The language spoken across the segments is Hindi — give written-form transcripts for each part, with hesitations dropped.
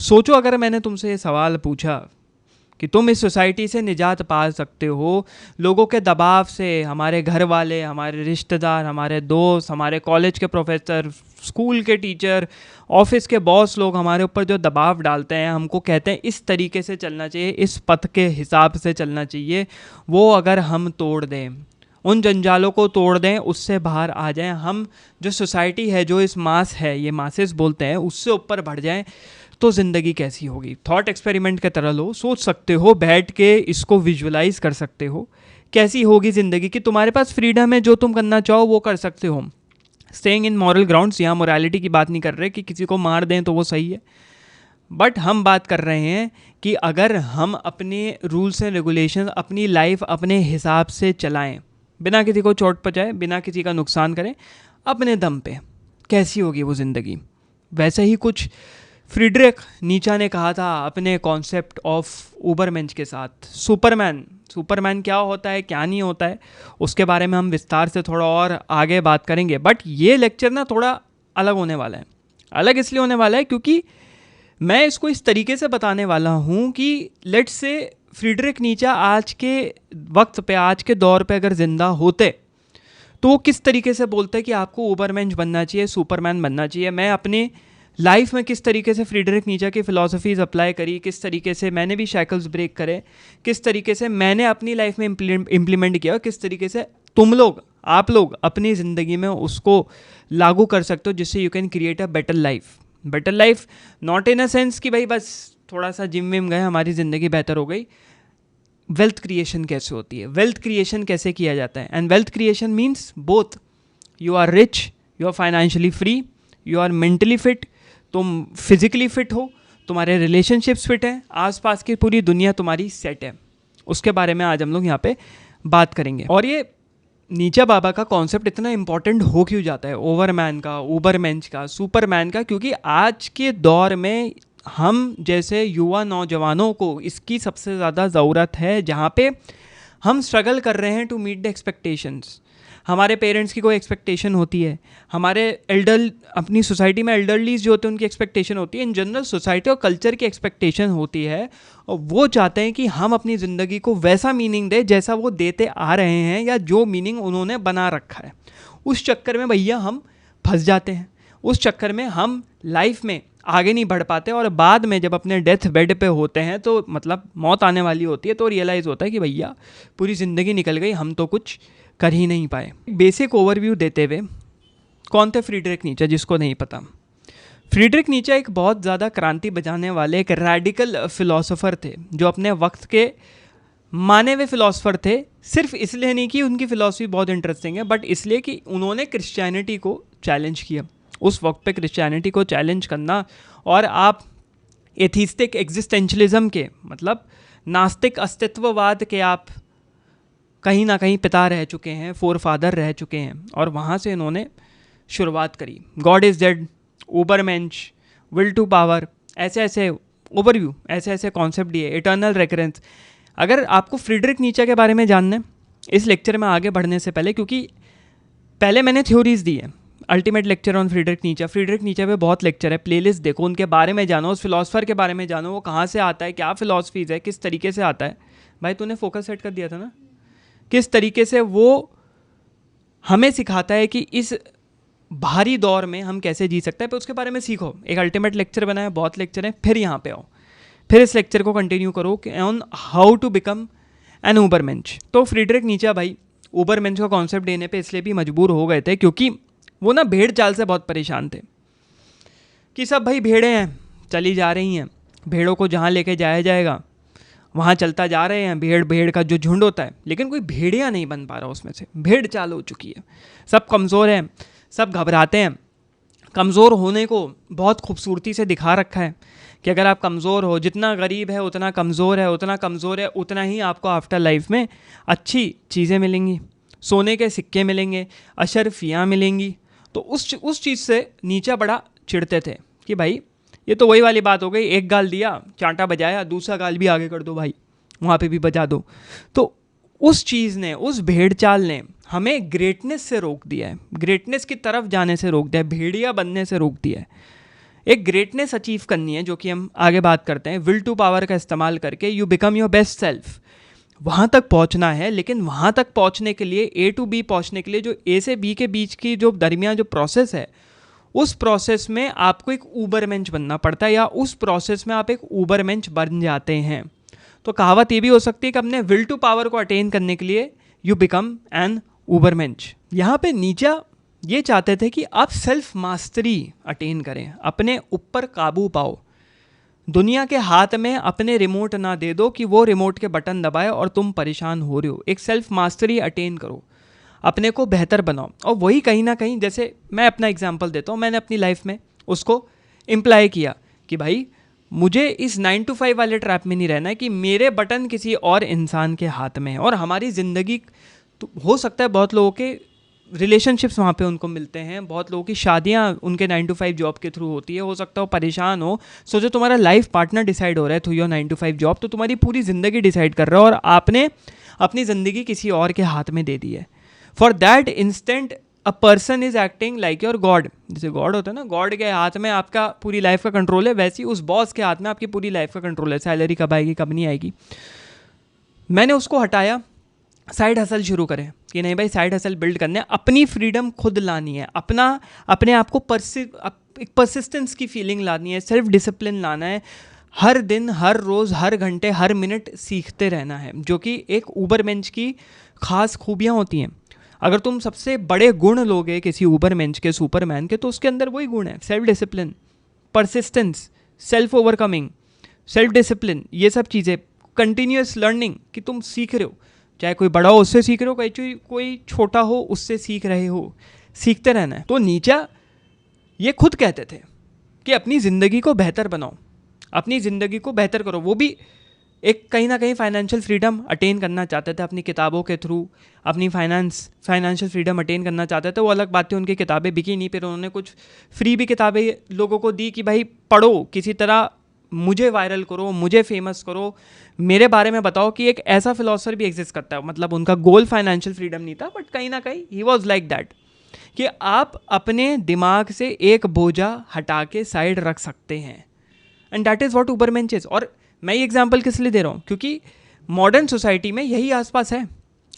सोचो अगर मैंने तुमसे ये सवाल पूछा कि तुम इस सोसाइटी से निजात पा सकते हो, लोगों के दबाव से, हमारे घर वाले, हमारे रिश्तेदार, हमारे दोस्त, हमारे कॉलेज के प्रोफेसर, स्कूल के टीचर, ऑफिस के बॉस लोग हमारे ऊपर जो दबाव डालते हैं, हमको कहते हैं इस तरीके से चलना चाहिए, इस पथ के हिसाब से चलना चाहिए, वो अगर हम तोड़ दें, उन जंजालों को तोड़ दें, उससे बाहर आ जाएं, हम जो सोसाइटी है, जो इस मास है, ये मासेस बोलते हैं, उससे ऊपर बढ़ जाएं, तो ज़िंदगी कैसी होगी। थॉट एक्सपेरिमेंट के तरह लो, सोच सकते हो, बैठ के इसको विजुअलाइज कर सकते हो कैसी होगी ज़िंदगी, कि तुम्हारे पास फ्रीडम है, जो तुम करना चाहो वो कर सकते हो। स्टेइंग इन मॉरल ग्राउंड्स, यहाँ मोरालिटी की बात नहीं कर रहे कि किसी को मार दें तो वो सही है, बट हम बात कर रहे हैं कि अगर हम अपने रूल्स एंड रेगुलेशन, अपनी लाइफ अपने हिसाब से चलाएं, बिना किसी को चोट पहुंचाएं, बिना किसी का नुकसान करें, अपने दम पे, कैसी होगी वो ज़िंदगी। वैसे ही कुछ फ्रीडरिक नीचा ने कहा था अपने कॉन्सेप्ट ऑफ उबरमेंच के साथ। सुपरमैन क्या होता है, क्या नहीं होता है, उसके बारे में हम विस्तार से थोड़ा और आगे बात करेंगे। बट ये लेक्चर ना थोड़ा अलग होने वाला है। अलग इसलिए होने वाला है क्योंकि मैं इसको इस तरीके से बताने वाला हूँ कि लेट्स से फ्रीडरिक नीचा आज के वक्त पे, आज के दौर पे अगर ज़िंदा होते तो वो किस तरीके से बोलते हैं कि आपको उबरमेंच बनना चाहिए, सुपरमैन बनना चाहिए। मैं अपने लाइफ में किस तरीके से फ्रीडरिक नीचा की फ़िलासफ़ीज़ अप्लाई करी, किस तरीके से मैंने भी शैकल्स ब्रेक करे, किस तरीके से मैंने अपनी लाइफ में इम्प्लीमेंट किया, किस तरीके से तुम लोग, आप लोग अपनी ज़िंदगी में उसको लागू कर सकते हो, जिससे you can create a better life. Better life not in a sense कि भाई बस थोड़ा सा जिम विम गए हमारी ज़िंदगी बेहतर हो गई। वेल्थ क्रिएशन कैसे होती है, वेल्थ क्रिएशन कैसे किया जाता है, and wealth creation means both, you are rich, you are financially free, you are mentally fit, तुम फिजिकली फिट हो, तुम्हारे रिलेशनशिप्स फिट हैं, आसपास की पूरी दुनिया तुम्हारी सेट है। उसके बारे में आज हम लोग यहाँ पे बात करेंगे। और ये नीचा बाबा का कॉन्सेप्ट इतना इंपॉर्टेंट हो क्यों जाता है, ओवरमैन का, उबरमेंच का, सुपरमैन का, क्योंकि आज के दौर में हम जैसे युवा नौजवानों को इसकी सबसे ज़्यादा ज़रूरत है, जहाँ पे हम स्ट्रगल कर रहे हैं टू मीट द एक्सपेक्टेशंस। हमारे पेरेंट्स की कोई एक्सपेक्टेशन होती है, हमारे अपनी सोसाइटी में एल्डरलीज जो होते हैं उनकी एक्सपेक्टेशन होती है, इन जनरल सोसाइटी और कल्चर की एक्सपेक्टेशन होती है, और वो चाहते हैं कि हम अपनी ज़िंदगी को वैसा मीनिंग दें जैसा वो देते आ रहे हैं, या जो मीनिंग उन्होंने बना रखा है। उस चक्कर में भैया हम फंस जाते हैं, उस चक्कर में हम लाइफ में आगे नहीं बढ़ पाते, और बाद में जब अपने डेथ बेड पे होते हैं, तो मतलब मौत आने वाली होती है, तो रियलाइज़ होता है कि भैया पूरी ज़िंदगी निकल गई, हम तो कुछ कर ही नहीं पाए। बेसिक ओवरव्यू देते हुए, कौन थे फ्रीडरिक नीचा, जिसको नहीं पता। फ्रीडरिक नीचा एक बहुत ज़्यादा क्रांति बजाने वाले एक रेडिकल फ़िलासफ़र थे, जो अपने वक्त के माने हुए फ़िलासफ़र थे। सिर्फ इसलिए नहीं कि उनकी फ़िलासफ़ी बहुत इंटरेस्टिंग है, बट इसलिए कि उन्होंने क्रिश्चियनिटी को चैलेंज किया। उस वक्त पे क्रिश्चियनिटी को चैलेंज करना, और आप एथिस्टिक एग्जिस्टेंशलिज्म के, मतलब नास्तिक अस्तित्ववाद के, आप कहीं ना कहीं पिता रह चुके हैं, फोर फादर रह चुके हैं, और वहाँ से इन्होंने शुरुआत करी। God is dead, ubermensch, will to power, ऐसे ऐसे ओवरव्यू, ऐसे ऐसे कॉन्सेप्ट दिए, इटर्नल रेकरेंस। अगर आपको फ्रीडरिक नीचा के बारे में जानना है इस लेक्चर में आगे बढ़ने से पहले, क्योंकि पहले मैंने थ्योरीज दी है, अल्टीमेट लेक्चर ऑन फ्रीडरिक नीचा पे बहुत लेक्चर है, प्लेलिस्ट देखो, उनके बारे में जानो, उस फिलोसफर के बारे में जानो, वो कहाँ से आता है, क्या फिलोसफीज़ है, किस तरीके से आता है। भाई तूने फोकस सेट कर दिया था ना, किस तरीके से वो हमें सिखाता है कि इस भारी दौर में हम कैसे जी सकते हैं, पर उसके बारे में सीखो। एक अल्टीमेट लेक्चर बनाया, बहुत लेक्चर है, फिर यहाँ पे आओ, फिर इस लेक्चर को कंटिन्यू करो on how to become an ubermensch. तो फ्रीडरिक नीचा भाई उबरमेंच का कॉन्सेप्ट देने पे इसलिए भी मजबूर हो गए थे क्योंकि वो ना भेड़ चाल से बहुत परेशान थे, कि सब भाई भेड़ें हैं, चली जा रही हैं, भेड़ों को जहाँ लेके जाया जाएगा वहाँ चलता जा रहे हैं, भेड़ का जो झुंड होता है, लेकिन कोई भेड़िया नहीं बन पा रहा उसमें से, भेड़ चाल हो चुकी है, सब कमज़ोर हैं, सब घबराते हैं। कमज़ोर होने को बहुत खूबसूरती से दिखा रखा है कि अगर आप कमज़ोर हो, जितना गरीब है उतना कमज़ोर है, उतना कमज़ोर है उतना ही आपको आफ्टर लाइफ में अच्छी चीज़ें मिलेंगी, सोने के सिक्के मिलेंगे, अशरफियाँ मिलेंगी। तो उस चीज़ से नीचा बड़ा चिढ़ते थे कि भाई ये तो वही वाली बात हो गई, एक गाल दिया, चांटा बजाया, दूसरा गाल भी आगे कर दो भाई, वहाँ पे भी बजा दो। तो उस चीज़ ने, उस भेड़ चाल ने हमें ग्रेटनेस से रोक दिया है, ग्रेटनेस की तरफ जाने से रोक दिया है, भेड़िया बनने से रोक दिया है। एक ग्रेटनेस अचीव करनी है, जो कि हम आगे बात करते हैं, विल टू पावर का इस्तेमाल करके you become your best self, वहाँ तक पहुँचना है। लेकिन वहाँ तक पहुँचने के लिए, ए टू बी पहुँचने के लिए, जो ए से बी के बीच की जो दरमियान जो प्रोसेस है, उस प्रोसेस में आपको एक ऊबरमेंच बनना पड़ता है, या उस प्रोसेस में आप एक ऊबरमेंच बन जाते हैं। तो कहावत ये भी हो सकती है कि अपने विल टू पावर को अटेन करने के लिए यू बिकम एन ऊबरमेंच। यहाँ पे नीचा ये चाहते थे कि आप सेल्फ मास्टरी अटेन करें, अपने ऊपर काबू पाओ, दुनिया के हाथ में अपने रिमोट ना दे दो कि वो रिमोट के बटन दबाए और तुम परेशान हो रहे हो। एक सेल्फ मास्टरी अटेन करो, अपने को बेहतर बनाओ। और वही कहीं ना कहीं, जैसे मैं अपना एग्जांपल देता हूँ, मैंने अपनी लाइफ में उसको इम्प्लाई किया कि भाई मुझे इस 9 to 5 वाले ट्रैप में नहीं रहना है कि मेरे बटन किसी और इंसान के हाथ में है। और हमारी ज़िंदगी तो हो सकता है बहुत लोगों के रिलेशनशिप्स वहाँ पे उनको मिलते हैं, बहुत लोगों की शादियाँ उनके 9 to 5 जॉब के थ्रू होती है। हो सकता है वो परेशान हो, सोचो तुम्हारा लाइफ पार्टनर डिसाइड हो रहा है थ्रू योर 9 to 5 जॉब, तो तुम्हारी पूरी ज़िंदगी डिसाइड कर रहा है और आपने अपनी ज़िंदगी किसी और के हाथ में दे दी है। For that instant a person is acting like your God. जैसे गॉड होता है ना, गॉड के हाथ में आपका पूरी लाइफ का कंट्रोल है, वैसे ही उस बॉस के हाथ में आपकी पूरी लाइफ का कंट्रोल है, सैलरी कब आएगी कब नहीं आएगी। मैंने उसको हटाया, साइड हसल शुरू करें कि नहीं भाई साइड हसल बिल्ड करने, अपनी फ्रीडम खुद लानी है, अपने आप को एक परसिस्टेंस की फीलिंग लानी है, सेल्फ डिसिप्लिन लाना है, हर दिन हर रोज़ हर घंटे हर मिनट सीखते रहना है, जो कि एक ऊबरमेंच की खास खूबियाँ होती हैं। अगर तुम सबसे बड़े गुण लोगे किसी ऊबरमेंच के, सुपरमैन के, तो उसके अंदर वही गुण है, self discipline, persistence, self overcoming, self discipline, ये सब चीज़ें, कंटिन्यूस लर्निंग कि तुम सीख रहे हो, चाहे कोई बड़ा हो उससे सीख रहे हो, कोई छोटा हो उससे सीख रहे हो, सीखते रहना है। तो नीचा ये खुद कहते थे कि अपनी ज़िंदगी को बेहतर बनाओ, अपनी ज़िंदगी को बेहतर करो। वो भी एक कहीं ना कहीं फाइनेंशियल फ्रीडम अटेन करना चाहते थे अपनी किताबों के थ्रू, अपनी फाइनेंशियल फ्रीडम अटेन करना चाहते थे। वो अलग बात है, उनकी किताबें बिकी नहीं, फिर उन्होंने कुछ फ्री भी किताबें लोगों को दी कि भाई पढ़ो, किसी तरह मुझे वायरल करो, मुझे फेमस करो, मेरे बारे में बताओ कि एक ऐसा फिलोसफर भी एग्जिस्ट करता है। मतलब उनका गोल फाइनेंशियल फ्रीडम नहीं था, बट कहीं ना कहीं ही वॉज लाइक दैट कि आप अपने दिमाग से एक बोझा हटा के साइड रख सकते हैं, and that is what ubermensch is. और मैं ये एग्जांपल किस लिए दे रहा हूँ, क्योंकि मॉडर्न सोसाइटी में यही आसपास है।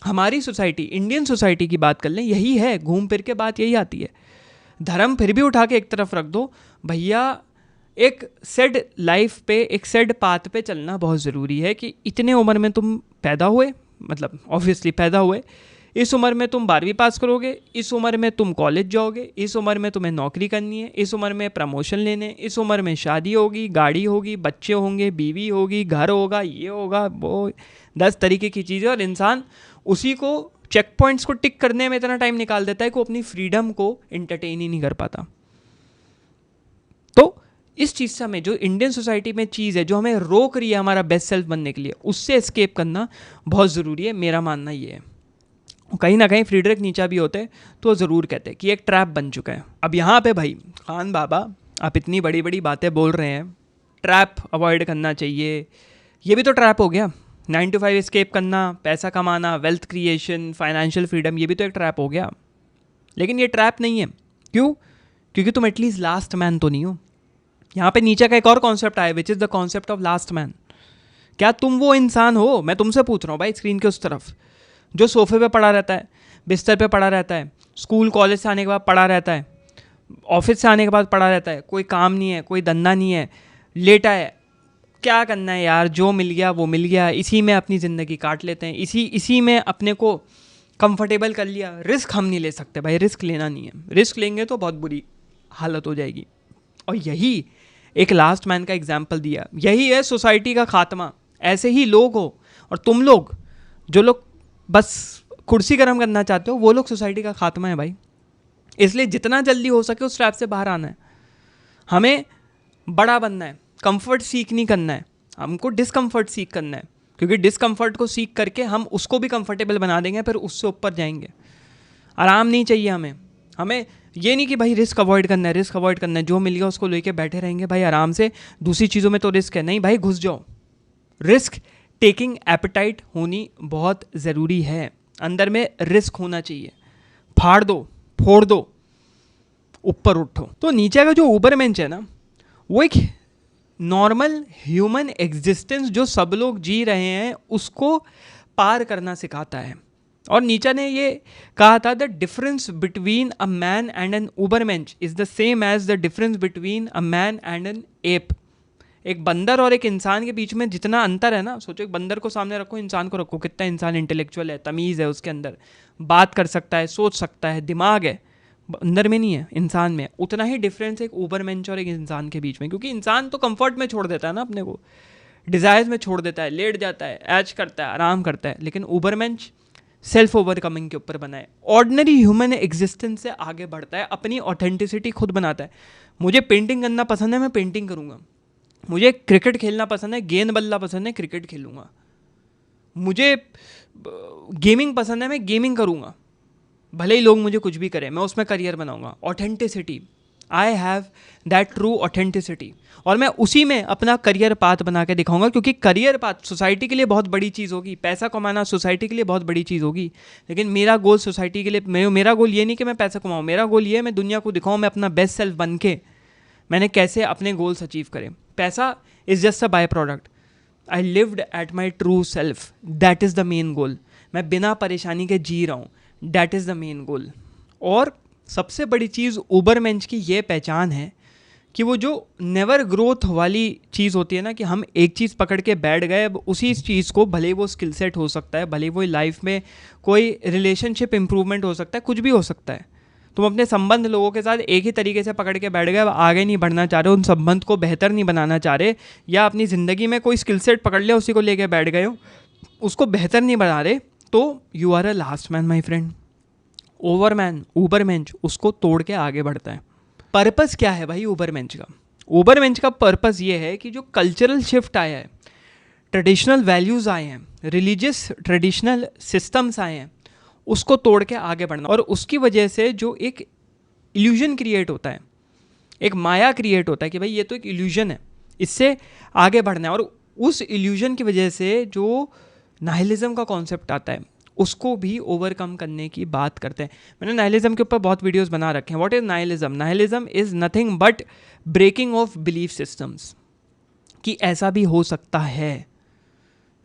हमारी सोसाइटी, इंडियन सोसाइटी की बात कर लें, यही है, घूम फिर के बात यही आती है। धर्म फिर भी उठा के एक तरफ रख दो भैया, एक सेड लाइफ पे, एक सेड पाथ पे चलना बहुत ज़रूरी है कि इतने उम्र में तुम पैदा हुए, मतलब ऑब्वियसली पैदा हुए, इस उम्र में तुम 12वीं पास करोगे, इस उम्र में तुम कॉलेज जाओगे, इस उम्र में तुम्हें नौकरी करनी है, इस उम्र में प्रमोशन लेने, इस उम्र में शादी होगी, गाड़ी होगी, बच्चे होंगे, बीवी होगी, घर होगा, ये होगा, वो 10 तरीके की चीज़ें। और इंसान उसी को चेक पॉइंट्स को टिक करने में इतना टाइम निकाल देता है कि वो अपनी फ्रीडम को एंटरटेन ही नहीं कर पाता। तो इस चीज़ से हमें, जो इंडियन सोसाइटी में चीज़ है जो हमें रोक रही है हमारा बेस्ट सेल्फ बनने के लिए, उससे एस्केप करना बहुत ज़रूरी है। मेरा मानना ये है। कहीं ना कहीं फ्रीडरिक नीचा भी होते तो ज़रूर कहते कि एक ट्रैप बन चुका है। अब यहाँ पे भाई खान बाबा, आप इतनी बड़ी बड़ी बातें बोल रहे हैं, ट्रैप अवॉइड करना चाहिए, ये भी तो ट्रैप हो गया। 9 to 5 एस्केप करना, पैसा कमाना, वेल्थ क्रिएशन, फाइनेंशियल फ्रीडम, ये भी तो एक ट्रैप हो गया। लेकिन ये ट्रैप नहीं है। क्यों? क्योंकि तुम एटलीस्ट लास्ट मैन तो नहीं हो। यहाँ पे नीचे का एक और कॉन्सेप्ट आया, which is the concept of last man. क्या तुम वो इंसान हो? मैं तुमसे पूछ रहा हूँ भाई, स्क्रीन के उस तरफ, जो सोफे पे पड़ा रहता है, बिस्तर पे पड़ा रहता है, स्कूल कॉलेज से आने के बाद पड़ा रहता है, ऑफिस से आने के बाद पड़ा रहता है, कोई काम नहीं है, कोई धंधा नहीं है, लेटा है, क्या करना है यार, जो मिल गया वो मिल गया, इसी में अपनी ज़िंदगी काट लेते हैं, इसी में अपने को कंफर्टेबल कर लिया। रिस्क हम नहीं ले सकते भाई, रिस्क लेना नहीं है। रिस्क लेंगे तो बहुत बुरी हालत हो जाएगी। और यही एक लास्ट मैन का एग्जाम्पल दिया, यही है सोसाइटी का खात्मा। ऐसे ही लोग हो, और तुम लोग, जो लोग बस कुर्सी गर्म करना चाहते हो, वो लोग सोसाइटी का खात्मा है भाई। इसलिए जितना जल्दी हो सके उस ट्रैप से बाहर आना है। हमें बड़ा बनना है, कंफर्ट सीख नहीं करना है, हमको डिस्कम्फर्ट सीख करना है, क्योंकि डिस्कम्फर्ट को सीख करके हम उसको भी कंफर्टेबल बना देंगे, फिर उससे ऊपर जाएंगे। आराम नहीं चाहिए हमें ये नहीं कि भाई रिस्क अवॉइड करना है, रिस्क अवॉइड करना है, जो मिल गया उसको लेके बैठे रहेंगे भाई आराम से, दूसरी चीज़ों में तो रिस्क है नहीं भाई, घुस जाओ। रिस्क टेकिंग एपेटाइट होनी बहुत ज़रूरी है, अंदर में रिस्क होना चाहिए। फाड़ दो, फोड़ दो, ऊपर उठो। तो नीचे का जो ऊबरमेंच है ना, वो एक नॉर्मल ह्यूमन एग्जिस्टेंस जो सब लोग जी रहे हैं उसको पार करना सिखाता है। और नीचे ने ये कहा था, the difference between a man and an ubermensch is the same as the difference between a man and an ape. एक बंदर और एक इंसान के बीच में जितना अंतर है ना, सोचो एक बंदर को सामने रखो, इंसान को रखो, कितना इंसान इंटेलेक्चुअल है, तमीज़ है उसके अंदर, बात कर सकता है, सोच सकता है, दिमाग है, बंदर में नहीं है, इंसान में। उतना ही डिफरेंस एक ऊबरमेंच और एक इंसान के बीच में, क्योंकि इंसान तो कंफर्ट में छोड़ देता है ना अपने को, डिज़ायर्स में छोड़ देता है, लेट जाता है, ऐश करता है, आराम करता है, लेकिन ऊबरमेंच सेल्फ ओवरकमिंग के ऊपर बना है, ऑर्डिनरी ह्यूमन एग्जिस्टेंस से आगे बढ़ता है, अपनी ऑथेंटिसिटी खुद बनाता है। मुझे पेंटिंग करना पसंद है, मैं पेंटिंग करूँगा। मुझे क्रिकेट खेलना पसंद है, गेंद बल्ला पसंद है, क्रिकेट खेलूँगा। मुझे गेमिंग पसंद है, मैं गेमिंग करूँगा, भले ही लोग मुझे कुछ भी करें, मैं उसमें करियर बनाऊँगा। Authenticity, I have that true authenticity, और मैं उसी में अपना करियर पाथ बना के दिखाऊंगा, क्योंकि करियर पाथ सोसाइटी के लिए बहुत बड़ी चीज़ होगी, पैसा कमाना सोसाइटी के लिए बहुत बड़ी चीज़ होगी, लेकिन मेरा गोल सोसाइटी के लिए, मेरा गोल ये नहीं कि मैं पैसा कमाऊँ, मेरा गोल ये है मैं दुनिया को दिखाऊँ, मैं अपना बेस्ट सेल्फ बन के मैंने कैसे अपने गोल्स अचीव करें। पैसा is just a by product, I lived at my true self, that is the main goal. मैं बिना परेशानी के जी रहा हूँ, that is the main goal. और सबसे बड़ी चीज़ उबरमेंच की ये पहचान है कि वो जो नेवर ग्रोथ वाली चीज़ होती है ना, कि हम एक चीज़ पकड़ के बैठ गए, अब उसी चीज़ को, भले ही वो स्किल सेट हो सकता है, भले ही वो लाइफ में कोई रिलेशनशिप इंप्रूवमेंट हो सकता है, कुछ भी हो सकता है, तुम अपने संबंध लोगों के साथ एक ही तरीके से पकड़ के बैठ गए, अब आगे नहीं बढ़ना चाह रहे, उन संबंध को बेहतर नहीं बनाना चाह रहे, या अपनी ज़िंदगी में कोई स्किल सेट पकड़ लिया उसी को लेके बैठ गए हो, उसको बेहतर नहीं बना रहे, तो you are a last man my friend. Overman, ubermensch उसको तोड़ के आगे बढ़ता है। पर्पस क्या है भाई ऊबरमेंच का? ऊबरमेंच का पर्पस ये है कि जो कल्चरल शिफ्ट आया है, ट्रेडिशनल वैल्यूज़ आए हैं, रिलीजियस ट्रेडिशनल सिस्टम्स आए हैं, उसको तोड़ के आगे बढ़ना। और उसकी वजह से जो एक इल्यूजन क्रिएट होता है, एक माया क्रिएट होता है कि भाई ये तो एक इल्यूजन है, इससे आगे बढ़ना है। और उस इल्यूजन की वजह से जो नाइलिज्म का कॉन्सेप्ट आता है, उसको भी ओवरकम करने की बात करते हैं। मैंने नाइलिज्म के ऊपर बहुत वीडियोस बना रखे हैं। What is nihilism? Nihilism is nothing but breaking off belief systems, कि ऐसा भी हो सकता है,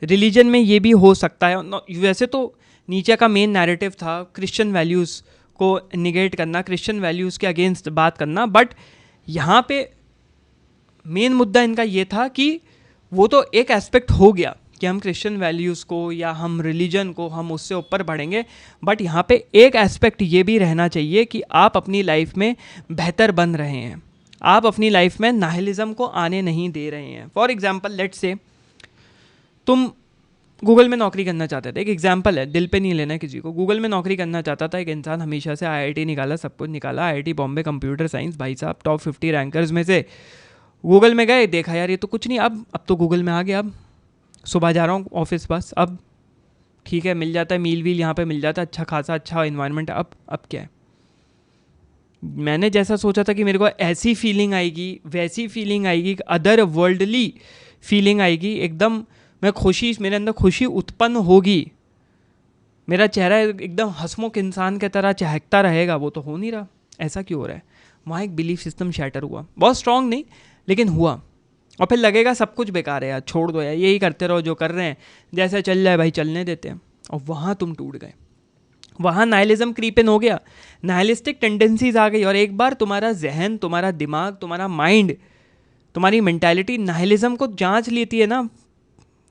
रिलीजन में ये भी हो सकता है। वैसे तो नीचे का मेन नैरेटिव था क्रिश्चियन वैल्यूज़ को निगेट करना, क्रिश्चियन वैल्यूज़ के अगेंस्ट बात करना, बट यहाँ पे मेन मुद्दा इनका ये था कि वो तो एक एस्पेक्ट हो गया कि हम क्रिश्चियन वैल्यूज़ को या हम रिलीजन को, हम उससे ऊपर बढ़ेंगे, बट यहाँ पे एक एस्पेक्ट ये भी रहना चाहिए कि आप अपनी लाइफ में बेहतर बन रहे हैं, आप अपनी लाइफ में नाहिलिज्म को आने नहीं दे रहे हैं। फॉर एग्जाम्पल लेट्स से तुम गूगल में नौकरी करना चाहते थे, एक एग्जाम्पल है, दिल पे नहीं लेना किसी को। गूगल में नौकरी करना चाहता था एक इंसान, हमेशा से आईआईटी निकाला, सब कुछ निकाला, आईआईटी बॉम्बे कंप्यूटर साइंस, भाई साहब टॉप 50 रैंकर्स में से। गूगल में गए, देखा यार ये तो कुछ नहीं, अब तो गूगल में आ गया, अब सुबह जा रहा हूँ ऑफिस बस, अब ठीक है मिल जाता है मील वील यहाँ पे मिल जाता है, अच्छा खासा अच्छा इन्वायरमेंट है, अब क्या है। मैंने जैसा सोचा था कि मेरे को ऐसी फीलिंग आएगी, वैसी फीलिंग आएगी, अदर वर्ल्डली फीलिंग आएगी, एकदम मैं खुशी, मेरे अंदर खुशी उत्पन्न होगी, मेरा चेहरा एकदम हंसमुख इंसान की तरह चहकता रहेगा, वो तो हो नहीं रहा। ऐसा क्यों हो रहा है? वहाँ एक बिलीफ सिस्टम शैटर हुआ, बहुत स्ट्रांग नहीं लेकिन हुआ। और फिर लगेगा सब कुछ बेकार है यार, छोड़ दो यार, यही करते रहो जो कर रहे हैं, जैसा चल रहा है भाई चलने देते हैं। और वहाँ तुम टूट गए, वहाँ नाइलिज्म क्रीप इन हो गया, नाइलिस्टिक टेंडेंसीज आ गई, और एक बार तुम्हारा जहन, तुम्हारा दिमाग, तुम्हारा माइंड, तुम्हारी मेंटालिटी नाइलिज्म को जांच लेती है ना,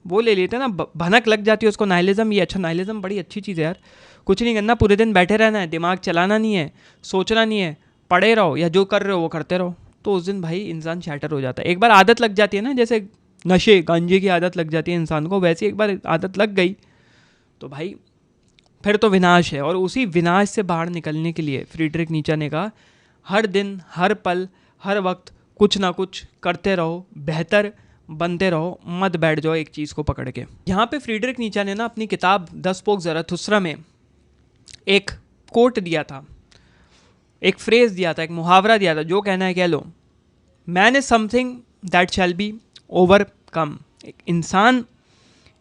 वो ले लेते हैं ना, भनक लग जाती है उसको, नाइलिज्म ये अच्छा, नाइलिज्म बड़ी अच्छी चीज़ है यार, कुछ नहीं करना, पूरे दिन बैठे रहना है, दिमाग चलाना नहीं है, सोचना नहीं है, पढ़े रहो या जो कर रहे हो वो करते रहो, तो उस दिन भाई इंसान शैटर हो जाता है। एक बार आदत लग जाती है ना, जैसे नशे गांजे की आदत लग जाती है इंसान को, वैसे एक बार आदत लग गई तो भाई फिर तो विनाश है। और उसी विनाश से बाहर निकलने के लिए फ्रीडरिक नीचे ने कहा, हर दिन, हर पल, हर वक्त कुछ ना कुछ करते रहो, बेहतर बनते रहो, मत बैठ जाओ एक चीज़ को पकड़ के। यहाँ पे फ्रीडरिक नीचे ने ना अपनी किताब द स्पोक ज़रथुस्त्रा में एक कोट दिया था, एक फ्रेज़ दिया था, एक मुहावरा दिया था, जो कहना है कह लो, man is something that shall be overcome. एक इंसान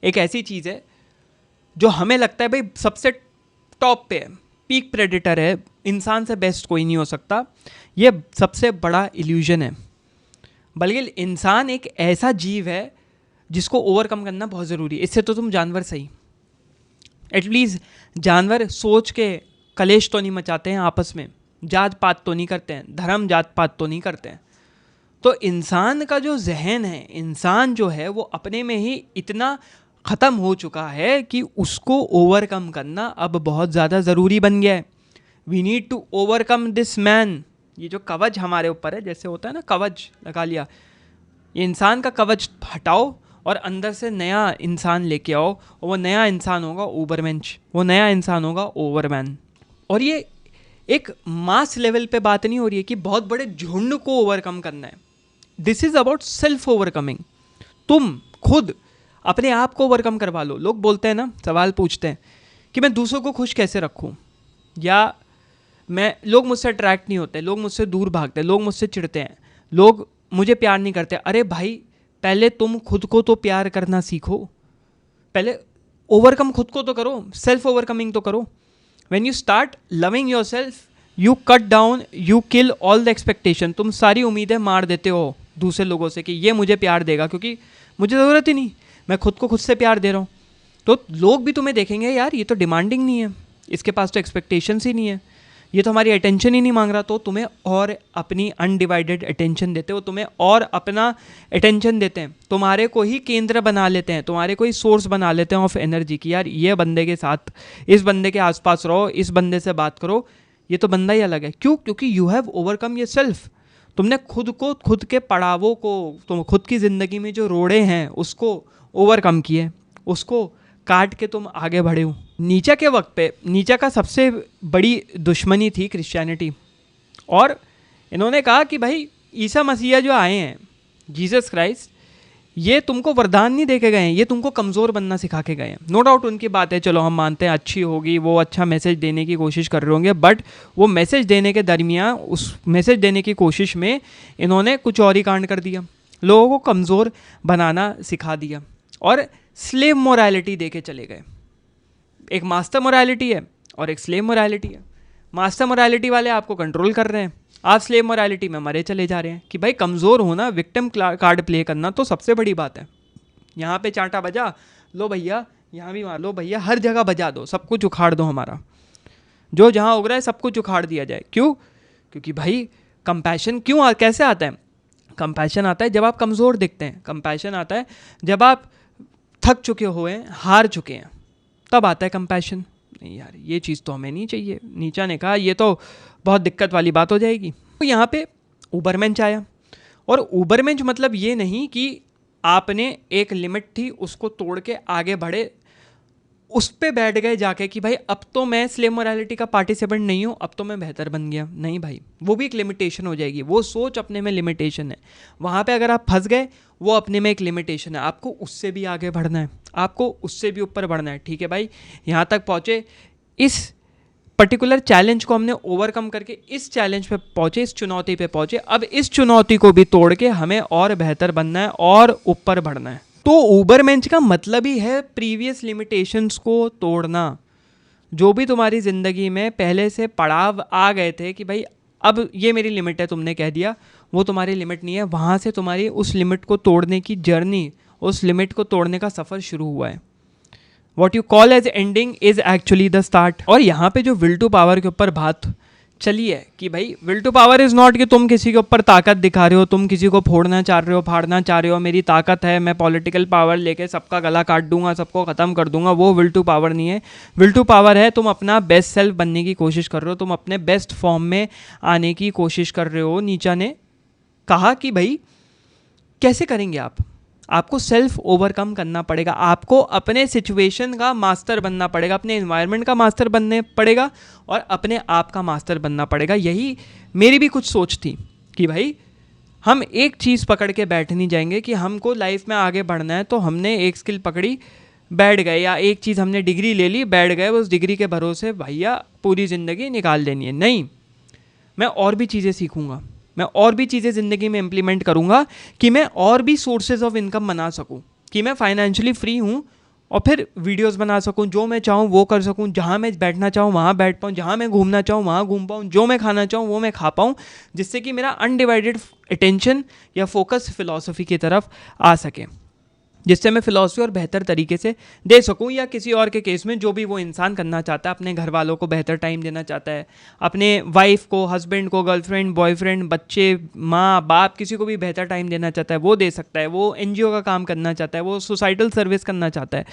एक ऐसी चीज़ है जो हमें लगता है भाई सबसे टॉप पे है, पीक प्रेडिटर है, इंसान से बेस्ट कोई नहीं हो सकता, ये सबसे बड़ा इल्यूजन है। बल्कि इंसान एक ऐसा जीव है जिसको ओवरकम करना बहुत ज़रूरी है। इससे तो तुम जानवर सही, एटलीस्ट जानवर सोच के कलेश तो नहीं मचाते हैं आपस में, जात पात तो नहीं करते हैं, धर्म जात पात तो नहीं करते हैं। तो इंसान का जो जहन है, इंसान जो है वो अपने में ही इतना ख़त्म हो चुका है कि उसको ओवरकम करना अब बहुत ज़्यादा ज़रूरी बन गया है। We need to overcome this man. ये जो कवच हमारे ऊपर है, जैसे होता है ना कवच लगा लिया, ये इंसान का कवच हटाओ और अंदर से नया इंसान लेके आओ, और वो नया इंसान होगा ओवरमेंच, वो नया इंसान होगा ओवरमैन। और ये एक मास लेवल पे बात नहीं हो रही है कि बहुत बड़े झुंड को ओवरकम करना है। This is about self overcoming. तुम खुद अपने आप को ओवरकम करवा लो। लोग बोलते हैं ना, सवाल पूछते हैं कि मैं दूसरों को खुश कैसे रखूं, या लोग मुझसे अट्रैक्ट नहीं होते, लोग मुझसे दूर भागते हैं, लोग मुझसे चिढ़ते हैं, लोग मुझे प्यार नहीं करते। अरे भाई, पहले तुम खुद को तो प्यार करना सीखो, पहले ओवरकम खुद को तो करो, सेल्फ ओवरकमिंग तो करो। When you start loving your self, you cut down, you kill all the expectation. तुम सारी उम्मीदें मार देते हो दूसरे लोगों से कि ये मुझे प्यार देगा, क्योंकि मुझे ज़रूरत ही नहीं, मैं खुद को खुद से प्यार दे रहा हूँ। तो लोग भी तुम्हें देखेंगे, यार ये तो डिमांडिंग नहीं है, इसके पास तो एक्सपेक्टेशंस ही नहीं है, ये तो हमारी अटेंशन ही नहीं मांग रहा, तो तुम्हें और अपनी अनडिवाइडेड अटेंशन देते हो, तुम्हें और अपना अटेंशन देते हैं, तुम्हारे को ही केंद्र बना लेते हैं, तुम्हारे को ही सोर्स बना लेते हैं ऑफ एनर्जी की। यार ये बंदे के साथ, इस बंदे के आसपास रहो, इस बंदे से बात करो, ये तो बंदा ही अलग है। क्यों? क्योंकि you have overcome your self. तुमने खुद को, खुद के पड़ावों को, तुम खुद की ज़िंदगी में जो रोड़े हैं उसको ओवरकम किए, उसको काट के तुम आगे बढ़े हो। नीचा के वक्त पे, नीचा का सबसे बड़ी दुश्मनी थी क्रिश्चियनिटी, और इन्होंने कहा कि भाई ईसा मसीहा जो आए हैं, जीसस क्राइस्ट, ये तुमको वरदान नहीं दे के गए हैं, ये तुमको कमज़ोर बनना सिखा के गए हैं। नो डाउट उनकी बात है, चलो हम मानते हैं अच्छी होगी, वो अच्छा मैसेज देने की कोशिश कर रहे होंगे, बट वो मैसेज देने के दरमियान, उस मैसेज देने की कोशिश में इन्होंने कुछ और ही कांड कर दिया, लोगों को कमज़ोर बनाना सिखा दिया और स्लेव मोरालिटी दे के चले गए। एक मास्टर मोरालिटी है और एक स्लेव मोरालिटी है। मास्टर मोरालिटी वाले आपको कंट्रोल कर रहे हैं, आप स्लेव मोरालिटी में मरे चले जा रहे हैं कि भाई कमज़ोर होना, विक्टिम कार्ड प्ले करना तो सबसे बड़ी बात है। यहाँ पे चांटा बजा लो भैया, यहाँ भी मार लो भैया, हर जगह बजा दो, सब कुछ उखाड़ दो, हमारा जो जहाँ उग रहा है सब कुछ उखाड़ दिया जाए। क्यों? क्योंकि भाई कंपैशन कैसे आता है? कंपैशन आता है जब आप कमज़ोर दिखते हैं, कंपैशन आता है जब आप थक चुके हुए, हार चुके हैं, तब आता है कंपैशन। नहीं यार, ये चीज़ तो हमें नहीं चाहिए। नीचा ने कहा ये तो बहुत दिक्कत वाली बात हो जाएगी। तो यहाँ पे ऊबरमेंच आया, और ऊबरमेंच मतलब ये नहीं कि आपने एक लिमिट थी उसको तोड़ के आगे बढ़े, उस पे बैठ गए जाके कि भाई अब तो मैं स्लेव मोरालिटी का पार्टिसिपेंट नहीं हूँ, अब तो मैं बेहतर बन गया। नहीं भाई, वो भी एक लिमिटेशन हो जाएगी, वो सोच अपने में लिमिटेशन है। वहाँ पे अगर आप फंस गए, वो अपने में एक लिमिटेशन है, आपको उससे भी आगे बढ़ना है, आपको उससे भी ऊपर बढ़ना है। ठीक है भाई, यहाँ तक पहुँचे, इस पर्टिकुलर चैलेंज को हमने ओवरकम करके इस चैलेंज पे पहुँचे, इस चुनौती पे पहुँचे, अब इस चुनौती को भी तोड़ के हमें और बेहतर बनना है और ऊपर बढ़ना है। तो ऊबरमेंच का मतलब ही है प्रीवियस लिमिटेशंस को तोड़ना। जो भी तुम्हारी ज़िंदगी में पहले से पड़ाव आ गए थे कि भाई अब ये मेरी लिमिट है, तुमने कह दिया, वो तुम्हारी लिमिट नहीं है, वहाँ से तुम्हारी उस लिमिट को तोड़ने की जर्नी, उस लिमिट को तोड़ने का सफ़र शुरू हुआ है। What you call as ending is actually the start. और यहाँ पे जो विल टू पावर के ऊपर बात चली है कि भाई will to power is not कि तुम किसी के ऊपर ताकत दिखा रहे हो, तुम किसी को फोड़ना चाह रहे हो, फाड़ना चाह रहे हो, मेरी ताकत है, मैं पॉलिटिकल पावर लेके सबका गला काट दूंगा, सबको ख़त्म कर दूंगा। वो विल टू पावर नहीं है। विल टू पावर है तुम अपना बेस्ट सेल्फ बनने की कोशिश कर रहे हो, तुम अपने बेस्ट फॉर्म में आने की कोशिश कर रहे हो। नीचा ने कहा कि भाई कैसे करेंगे आप? आपको सेल्फ ओवरकम करना पड़ेगा, आपको अपने सिचुएशन का मास्टर बनना पड़ेगा, अपने एनवायरनमेंट का मास्टर बनने पड़ेगा और अपने आप का मास्टर बनना पड़ेगा। यही मेरी भी कुछ सोच थी कि भाई हम एक चीज़ पकड़ के बैठ नहीं जाएंगे कि हमको लाइफ में आगे बढ़ना है तो हमने एक स्किल पकड़ी बैठ गए, या एक चीज़ हमने डिग्री ले ली बैठ गए, उस डिग्री के भरोसे भैया पूरी ज़िंदगी निकाल देनी है। नहीं, मैं और भी चीज़ें सीखूँगा, मैं और भी चीज़ें ज़िंदगी में इम्प्लीमेंट करूँगा कि मैं और भी सोर्सेज ऑफ इनकम बना सकूँ, कि मैं फाइनेंशियली फ्री हूँ और फिर वीडियोस बना सकूं, जो मैं चाहूँ वो कर सकूं, जहाँ मैं बैठना चाहूँ वहाँ बैठ पाऊँ, जहाँ मैं घूमना चाहूँ वहाँ घूम पाऊँ, जो मैं खाना चाहूँ वो मैं खा पाऊँ, जिससे कि मेरा अनडिवाइडेड अटेंशन या फोकस फिलॉसफी की तरफ आ सके, जिससे मैं फिलॉसफी और बेहतर तरीके से दे सकूं, या किसी और के केस में जो भी वो इंसान करना चाहता है, अपने घर वालों को बेहतर टाइम देना चाहता है, अपने वाइफ को, हस्बैंड को, गर्लफ्रेंड, बॉयफ्रेंड, बच्चे, माँ बाप, किसी को भी बेहतर टाइम देना चाहता है, वो दे सकता है। वो एनजीओ का काम करना चाहता है, वो सोसाइटल सर्विस करना चाहता है।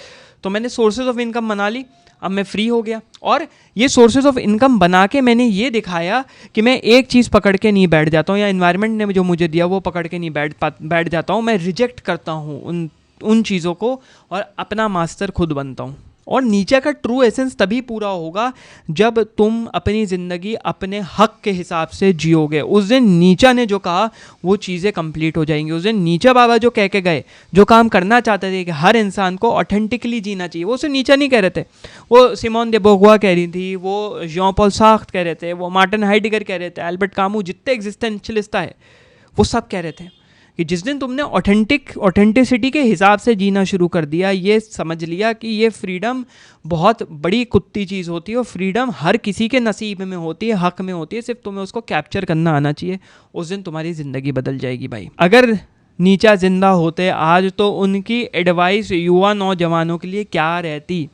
तो मैंने सोर्सेज ऑफ इनकम बना ली, अब मैं फ्री हो गया। और ये सोर्सेज ऑफ इनकम बना के मैंने ये दिखाया कि मैं एक चीज़ पकड़ के नहीं बैठ जाता हूँ, या इन्वायरमेंट ने जो मुझे दिया वो पकड़ के नहीं बैठ जाता हूँ। मैं रिजेक्ट करता हूँ उन चीज़ों को और अपना मास्टर खुद बनता हूँ। और नीचे का ट्रू एसेंस तभी पूरा होगा जब तुम अपनी ज़िंदगी अपने हक के हिसाब से जियोगे। उस दिन नीचा ने जो कहा वो चीज़ें कंप्लीट हो जाएंगी। उस दिन नीचा बाबा जो कह के गए, जो काम करना चाहते थे कि हर इंसान को ऑथेंटिकली जीना चाहिए, वो सिर्फ नीचा नहीं कह रहे थे, वो सिमोन दे बोगवा कह रही थी, वो जॉन पॉल सार्त्रे कह रहे थे, वो मार्टिन हाइडेगर कह रहे थे, एल्बर्ट कामू, जितने एग्जिस्टेंशलिस्ट है वो सब कह रहे थे कि जिस दिन तुमने ऑथेंटिसिटी के हिसाब से जीना शुरू कर दिया, ये समझ लिया कि ये फ्रीडम बहुत बड़ी कुत्ती चीज़ होती है और फ्रीडम हर किसी के नसीब में होती है, हक में होती है, सिर्फ तुम्हें उसको कैप्चर करना आना चाहिए, उस दिन तुम्हारी ज़िंदगी बदल जाएगी भाई। अगर नीचा जिंदा होते आज तो उनकी एडवाइस युवा नौजवानों के लिए क्या रहती,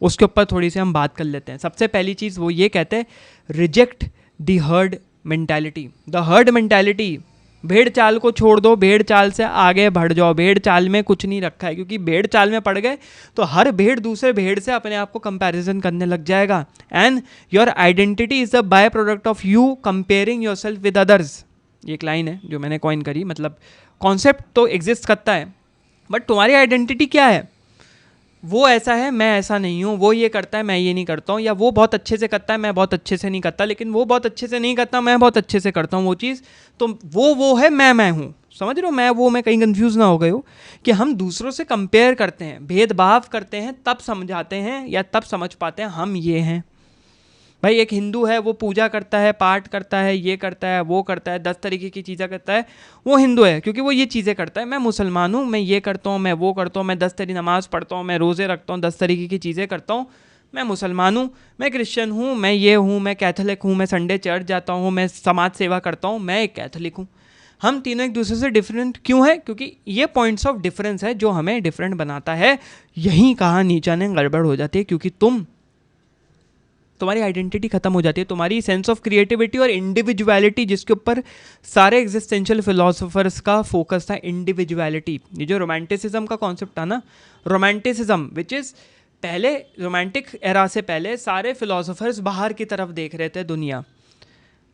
उसके ऊपर थोड़ी सी हम बात कर लेते हैं। सबसे पहली चीज़ वो ये कहते हैं, reject the herd mentality. The herd mentality, भेड़ चाल को छोड़ दो, भेड़ चाल से आगे बढ़ जाओ। भेड़ चाल में कुछ नहीं रखा है, क्योंकि भेड़ चाल में पड़ गए तो हर भेड़ दूसरे भेड़ से अपने आप को कंपैरिजन करने लग जाएगा। And your identity is the by product of you comparing your self with others. ये एक लाइन है जो मैंने कॉइन करी। मतलब कॉन्सेप्ट तो एग्जिस्ट करता है, बट तुम्हारी आइडेंटिटी क्या है? वो ऐसा है, मैं ऐसा नहीं हूँ। वो ये करता है, मैं ये नहीं करता हूँ। या वो बहुत अच्छे से करता है, मैं बहुत अच्छे से नहीं करता। लेकिन वो बहुत अच्छे से नहीं करता, मैं बहुत अच्छे से करता हूँ वो चीज़। तो वो है, मैं हूँ। समझ रहे हो? मैं कहीं कंफ्यूज ना हो गए हो कि हम दूसरों से कंपेयर करते हैं, भेदभाव करते हैं, तब समझाते हैं या तब समझ पाते हैं हम ये हैं। भाई एक हिंदू है, वो पूजा करता है, पाठ करता है, ये करता है, वो करता है, 10 तरीके की चीज़ें करता है, वो हिंदू है क्योंकि वो ये चीज़ें करता है। मैं मुसलमान हूँ, मैं ये करता हूँ, मैं वो करता हूँ, मैं 10 तरीके नमाज़ पढ़ता हूँ, मैं रोज़े रखता हूँ, 10 तरीके की चीज़ें करता हूँ, मैं मुसलमान हूँ, मैं क्रिश्चियन हूँ, मैं ये हूँ, मैं कैथोलिक हूँ, मैं संडे चर्च जाता हूँ, मैं समाज सेवा करता हूँ, मैं एक कैथोलिक हूँ। हम तीनों एक दूसरे से डिफरेंट क्यों है? क्योंकि ये पॉइंट्स ऑफ डिफरेंस है जो हमें डिफरेंट बनाता है। यहीं कहाँ नीचा ने गड़बड़ हो जाती है, क्योंकि तुम्हारी आइडेंटिटी खत्म हो जाती है, तुम्हारी सेंस ऑफ क्रिएटिविटी और इंडिविजुअलिटी, जिसके ऊपर सारे एग्जिस्टेंशियल फिलोसोफर्स का फोकस था, इंडिविजुअलिटी। ये जो रोमांटिसिज्म का कॉन्सेप्ट था ना, रोमांटिसिज्म विच इज़, पहले रोमांटिक एरा से पहले सारे फिलोसोफर्स बाहर की तरफ देख रहे थे। दुनिया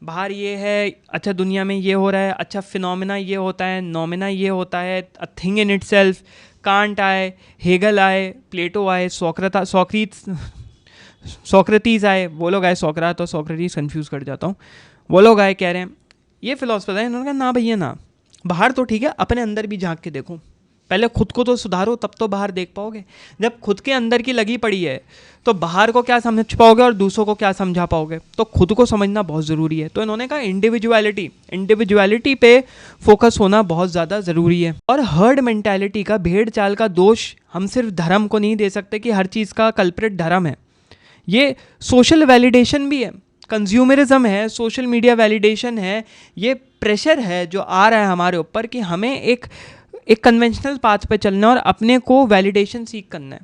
बाहर ये है, अच्छा दुनिया में ये हो रहा है, अच्छा फिनोमिना ये होता है, नोमिना ये होता है, a thing in it self. Can't आए, हेगल आए, प्लेटो आए, सोक्रेटीज़ आए, वो लोग आए, सोक्रात और सोक्रेटीज़ कंफ्यूज कर जाता हूँ। वो लोग आए, कह रहे हैं ये फिलोसफर है। इन्होंने कहा ना भैया ना, बाहर तो ठीक है, अपने अंदर भी झांक के देखो, पहले खुद को तो सुधारो, तब तो बाहर देख पाओगे। जब खुद के अंदर की लगी पड़ी है तो बाहर को क्या समझ पाओगे और दूसरों को क्या समझा पाओगे? तो खुद को समझना बहुत ज़रूरी है। तो इन्होंने कहा इंडिविजुअलिटी पे फोकस होना बहुत ज़्यादा ज़रूरी है। और हर्ड मेंटालिटी का, भेड़ चाल का दोष हम सिर्फ धर्म को नहीं दे सकते कि हर चीज़ का कल्प्रिट धर्म है। ये सोशल वैलिडेशन भी है, कंज्यूमरिज्म है, सोशल मीडिया वैलिडेशन है, ये प्रेशर है जो आ रहा है हमारे ऊपर कि हमें एक कन्वेंशनल पाथ पे चलना और अपने को वैलिडेशन सीख करना है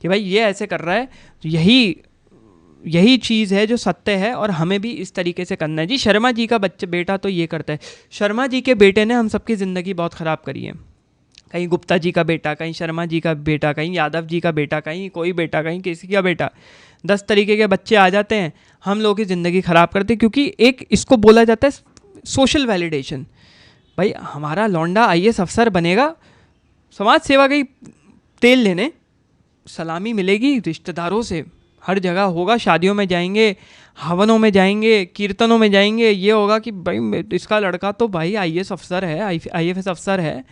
कि भाई ये ऐसे कर रहा है, तो यही चीज़ है जो सत्य है और हमें भी इस तरीके से करना है। जी शर्मा जी का बेटा तो ये करता है। शर्मा जी के बेटे ने हम सबकी ज़िंदगी बहुत ख़राब करी है। कहीं गुप्ता जी का बेटा, कहीं शर्मा जी का बेटा, कहीं यादव जी का बेटा, कहीं कोई बेटा, कहीं किसी का बेटा, 10 तरीके के बच्चे आ जाते हैं, हम लोगों की ज़िंदगी ख़राब करते हैं। क्योंकि एक इसको बोला जाता है सोशल वैलिडेशन। भाई हमारा लौंडा IAS अफसर बनेगा, समाज सेवा का ही तेल लेने, सलामी मिलेगी रिश्तेदारों से, हर जगह होगा, शादियों में जाएंगे, हवनों में जाएंगे, कीर्तनों में जाएंगे, ये होगा कि भाई इसका लड़का तो भाई IAS अफसर है, IFS अफसर है,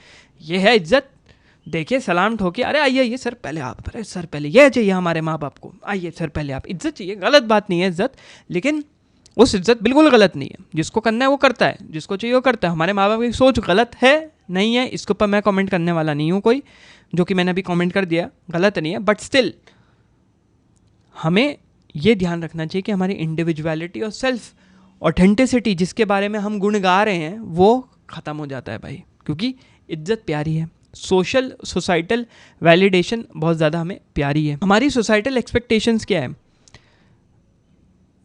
ये है इज्जत। देखिए सलाम ठोके, अरे आइए सर पहले आप, अरे सर पहले, ये चाहिए हमारे माँ बाप को, आइए सर पहले आप, इज्जत चाहिए। गलत बात नहीं है इज्जत, लेकिन उस इज्जत बिल्कुल गलत नहीं है, जिसको करना है वो करता है, जिसको चाहिए वो करता है। हमारे माँ बाप की सोच गलत है नहीं है, इसके ऊपर मैं कमेंट करने वाला नहीं हूँ कोई, जो कि मैंने अभी कमेंट कर दिया, गलत नहीं है, बट स्टिल हमें ये ध्यान रखना चाहिए कि हमारी इंडिविजुअलिटी और सेल्फ ऑथेंटिसिटी जिसके बारे में हम गुण गा रहे हैं वो ख़त्म हो जाता है भाई, क्योंकि इज्जत प्यारी है। सोसाइटल वैलिडेशन बहुत ज़्यादा हमें प्यारी है। हमारी सोसाइटल एक्सपेक्टेशंस क्या है?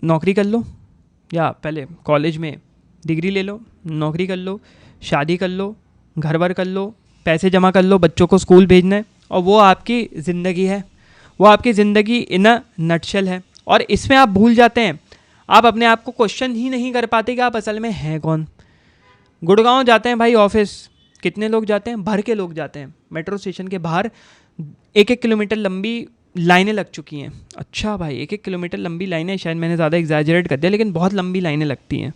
नौकरी कर लो, या पहले कॉलेज में डिग्री ले लो, नौकरी कर लो, शादी कर लो, घर वर कर लो, पैसे जमा कर लो, बच्चों को स्कूल भेजना है, और वो आपकी ज़िंदगी है, वो आपकी ज़िंदगी इन अ नटशेल है। और इसमें आप भूल जाते हैं, आप अपने आप को क्वेश्चन ही नहीं कर पाते कि आप असल में हैं कौन। गुड़गांव जाते हैं भाई ऑफिस, कितने लोग जाते हैं? भर के लोग जाते हैं। मेट्रो स्टेशन के बाहर 1-1 किलोमीटर लंबी लाइनें लग चुकी हैं। अच्छा भाई, 1-1 किलोमीटर लंबी लाइनें, शायद मैंने ज़्यादा एग्जैजरेट कर दिया, लेकिन बहुत लंबी लाइनें लगती हैं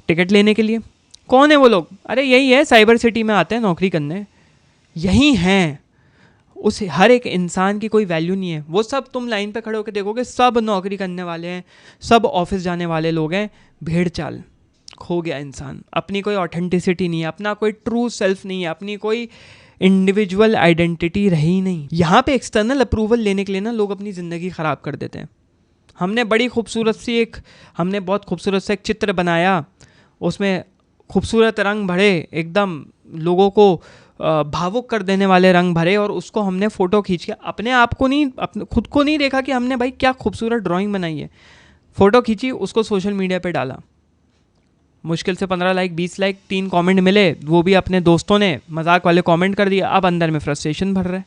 टिकट लेने के लिए। कौन है वो लोग? अरे यही है, साइबर सिटी में आते हैं नौकरी करने, यही हैं। उस हर एक इंसान की कोई वैल्यू नहीं है। वो सब तुम लाइन पे खड़े होकर देखोगे, सब नौकरी करने वाले हैं, सब ऑफिस जाने वाले लोग हैं। भेड़ चाल, खो गया इंसान। अपनी कोई ऑथेंटिसिटी नहीं है, अपना कोई ट्रू सेल्फ नहीं है, अपनी कोई इंडिविजुअल आइडेंटिटी रही नहीं। यहाँ पे एक्सटर्नल अप्रूवल लेने के लिए ना लोग अपनी ज़िंदगी ख़राब कर देते हैं। हमने बहुत खूबसूरत सा एक चित्र बनाया, उसमें खूबसूरत रंग भरे, एकदम लोगों को भावुक कर देने वाले रंग भरे, और उसको हमने फ़ोटो खींच के अपने आप को नहीं, अपने खुद को नहीं देखा कि हमने भाई क्या खूबसूरत ड्राइंग बनाई है। फ़ोटो खींची, उसको सोशल मीडिया पे डाला, मुश्किल से 15 लाइक 20 लाइक 3 कमेंट मिले, वो भी अपने दोस्तों ने मजाक वाले कमेंट कर दिया। अब अंदर में फ्रस्ट्रेशन भर रहा है।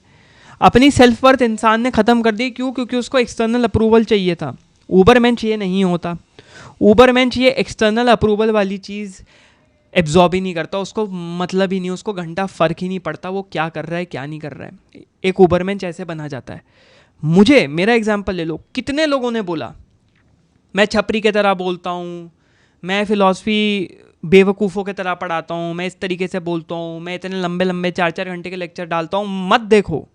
अपनी सेल्फ वर्थ इंसान ने ख़त्म कर दी। क्यों? क्योंकि उसको एक्सटर्नल अप्रूवल चाहिए था। ऊबरमेंश ये नहीं होता। ऊबरमेंश ये एक्सटर्नल अप्रूवल वाली चीज़ एब्जॉर्ब ही नहीं करता, उसको मतलब ही नहीं, उसको घंटा फ़र्क ही नहीं पड़ता वो क्या कर रहा है क्या नहीं कर रहा है। एक ऊबरमेंश ऐसे बना जाता है। मुझे मेरा एग्जाम्पल ले लो, कितने लोगों ने बोला मैं छपरी की तरह बोलता हूँ, मैं फ़िलॉसफी बेवकूफ़ों की तरह पढ़ाता हूँ, मैं इस तरीके से बोलता हूँ, मैं इतने लंबे लंबे 4-4 घंटे के लेक्चर डालता हूँ, मत देखो।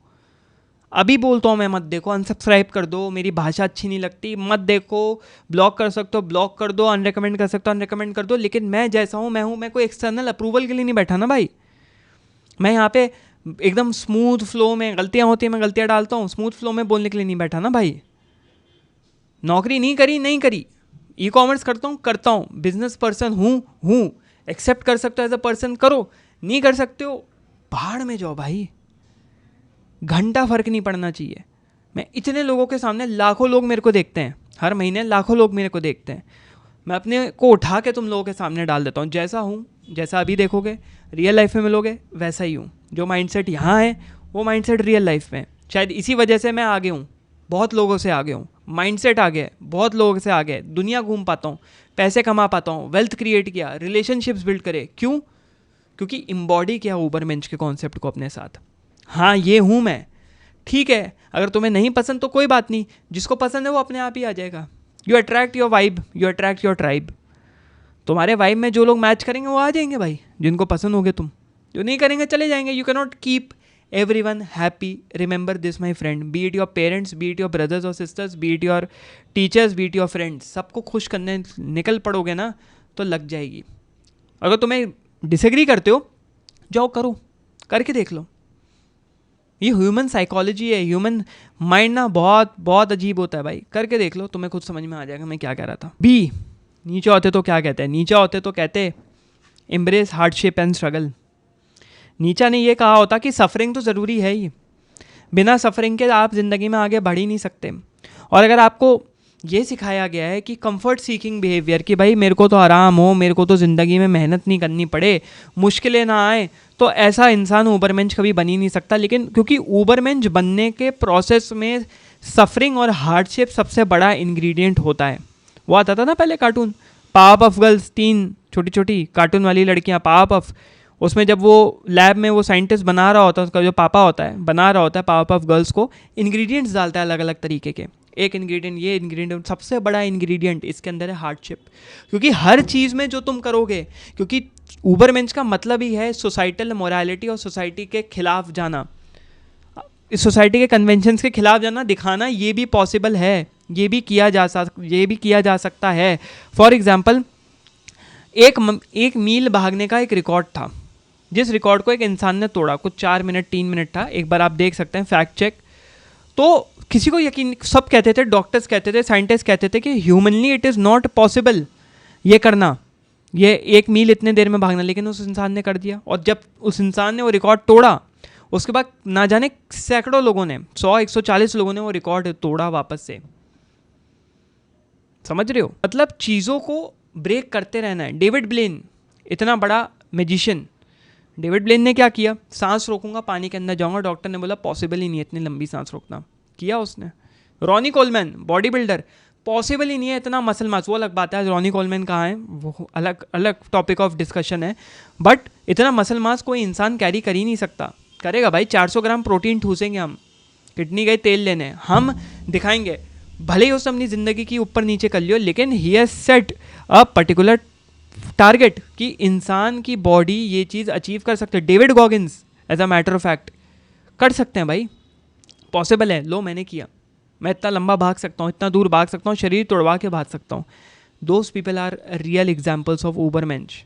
अभी बोलता हूँ मैं, मत देखो, अनसब्सक्राइब कर दो, मेरी भाषा अच्छी नहीं लगती, मत देखो, ब्लॉक कर सकते हो ब्लॉक कर दो, अनरिकमेंड कर सकते हो अनरिकमेंड कर दो, लेकिन मैं जैसा हूँ मैं हूँ। मैं कोई एक्सटर्नल अप्रूवल के लिए नहीं बैठा ना भाई। मैं यहाँ पे एकदम स्मूथ फ्लो में, गलतियाँ होती हैं मैं गलतियाँ डालता हूँ, स्मूथ फ्लो में बोलने के लिए नहीं बैठा ना भाई। नौकरी नहीं करी, ई कॉमर्स करता हूँ, बिजनेस पर्सन हूँ, एक्सेप्ट कर सकते हो एज अ पर्सन, करो, नहीं कर सकते हो भाड़ में जाओ भाई, घंटा फर्क नहीं पड़ना चाहिए। मैं इतने लोगों के सामने, लाखों लोग मेरे को देखते हैं हर महीने, लाखों लोग मेरे को देखते हैं, मैं अपने को उठा के तुम लोगों के सामने डाल देता हूँ। जैसा हूँ, जैसा अभी देखोगे, रियल लाइफ में मिलोगे वैसा ही हूँ। जो माइंडसेट यहाँ है वो माइंडसेट रियल लाइफ में, शायद इसी वजह से मैं आगे हूँ, बहुत लोगों से आगे हूँ, माइंडसेट आगे है, बहुत लोगों से आगे, दुनिया घूम पाता हूँ, पैसे कमा पाता हूँ, वेल्थ क्रिएट किया, रिलेशनशिप्स बिल्ड करे। क्यों? क्योंकि इम्बॉडी किया ऊबरमेंश के कॉन्सेप्ट को अपने साथ। हाँ, ये हूँ मैं, ठीक है। अगर तुम्हें नहीं पसंद तो कोई बात नहीं, जिसको पसंद है वो अपने आप ही आ जाएगा। You attract your vibe, you attract your tribe. तुम्हारे वाइब में जो लोग मैच करेंगे वो आ जाएंगे भाई, जिनको पसंद होगे तुम, जो नहीं करेंगे चले जाएंगे। You can not keep everyone happy. Remember this my friend, be it your parents, be it your brothers or sisters, be it your teachers, be it your friends, सबको खुश करने निकल पड़ोगे ना तो लग जाएगी। अगर तुम्हें डिसएग्री करते हो, जाओ करो, करके देख लो। ये ह्यूमन साइकोलॉजी है, ह्यूमन माइंड ना बहुत बहुत अजीब होता है भाई, करके देख लो, तुम्हें खुद समझ में आ जाएगा मैं क्या कह रहा था। बी नीचे होते तो क्या कहते हैं? नीचे होते तो कहते एम्ब्रेस हार्डशिप एंड स्ट्रगल। नीचा ने ये कहा होता कि सफरिंग तो ज़रूरी है ही, बिना सफरिंग के आप ज़िंदगी में आगे बढ़ ही नहीं सकते। और अगर आपको ये सिखाया गया है कि कंफर्ट सीकिंग बिहेवियर, कि भाई मेरे को तो आराम हो, मेरे को तो ज़िंदगी में मेहनत नहीं करनी पड़े, मुश्किलें ना आए, तो ऐसा इंसान ऊबरमेंश कभी बन ही नहीं सकता। लेकिन क्योंकि ऊबरमेंश बनने के प्रोसेस में सफरिंग और हार्डशिप सबसे बड़ा इंग्रेडिएंट होता है। वो आता था ना पहले कार्टून, पावर ऑफ गर्ल्स, 3 छोटी छोटी कार्टून वाली लड़कियाँ, पावर ऑफ, उसमें जब वो लैब में वो साइंटिस्ट बना रहा होता है, उसका जो पापा होता है बना रहा होता है पावर ऑफ गर्ल्स को, इंग्रेडिएंट्स डालता है अलग अलग तरीके के। एक इंग्रेडिएंट, ये इंग्रेडिएंट, सबसे बड़ा इंग्रेडिएंट इसके अंदर है हार्डशिप। क्योंकि हर चीज़ में जो तुम करोगे, क्योंकि ऊबरमेंश का मतलब ही है सोसाइटल मोरालिटी और सोसाइटी के खिलाफ जाना, इस सोसाइटी के कन्वेंशंस के खिलाफ जाना, दिखाना ये भी पॉसिबल है ये भी किया जा सकता है। फॉर एग्जाम्पल, एक मील भागने का एक रिकॉर्ड था, जिस रिकॉर्ड को एक इंसान ने तोड़ा, कुछ 4 मिनट 3 मिनट था, एक बार आप देख सकते हैं, फैक्ट चेक। तो किसी को यकीन, सब कहते थे, डॉक्टर्स कहते थे, साइंटिस्ट कहते थे कि humanly it is not possible ये करना, ये 1 मील इतने देर में भागना, लेकिन उस इंसान ने कर दिया। और जब उस इंसान ने वो रिकॉर्ड तोड़ा, उसके बाद ना जाने सैकड़ों लोगों ने, 100-140 लोगों ने वो रिकॉर्ड तोड़ा वापस से। समझ रहे हो? मतलब चीज़ों को ब्रेक करते रहना है। डेविड ब्लेन, इतना बड़ा मैजिशियन, डेविड ब्लेन ने क्या किया? सांस रोकूंगा, पानी के अंदर जाऊंगा, डॉक्टर ने बोला पॉसिबल ही नहीं है इतनी लंबी सांस रोकना, किया उसने। Ronnie Coleman, body builder, possible ही नहीं है इतना मसल मास, वो अलग बात है, रॉनी कोलमैन कहाँ है वो अलग टॉपिक ऑफ डिस्कशन है, बट इतना मसल मास कोई इंसान कैरी कर ही नहीं सकता। करेगा भाई? 400 ग्राम प्रोटीन ठूसेंगे हम, किडनी गई तेल लेने, हम दिखाएंगे, भले ही उसने अपनी ज़िंदगी की ऊपर नीचे कर लियो, लेकिन he has set a particular target कि इंसान की बॉडी ये चीज़ अचीव कर सकते हैं। David Goggins as a matter of fact कर सकते हैं भाई, पॉसिबल है। लो, मैंने किया, मैं इतना लंबा भाग सकता हूँ, इतना दूर भाग सकता हूँ, शरीर तोड़वा के भाग सकता हूँ। Those people are real examples of ubermensch.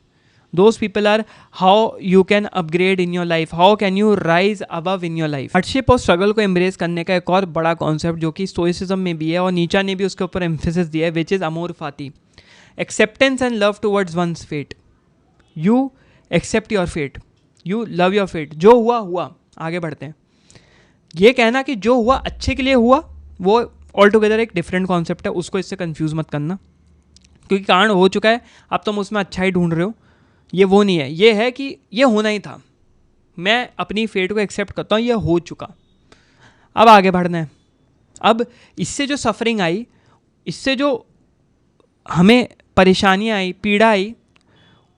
Those people are how you can upgrade in your life, how can you rise above in your life. Hardship और स्ट्रगल को एम्ब्रेस करने का एक और बड़ा कॉन्सेप्ट जो कि स्टोइसिज्म में भी है और नीचा ने भी उसके ऊपर एम्फेसिस दिया है, which is amor fati, acceptance and love towards one's fate. You accept your fate, you love your fate. जो हुआ हुआ, आगे बढ़ते हैं। ये कहना कि जो हुआ अच्छे के लिए हुआ, वो ऑल टुगेदर एक डिफरेंट कॉन्सेप्ट है, उसको इससे कंफ्यूज मत करना, क्योंकि कारण हो चुका है, अब तुम उसमें अच्छा ही ढूंढ रहे हो। ये वो नहीं है, ये है कि ये होना ही था, मैं अपनी फेट को एक्सेप्ट करता हूँ, ये हो चुका, अब आगे बढ़ना है। अब इससे जो सफरिंग आई, इससे जो हमें परेशानियाँ आई, पीड़ा आई,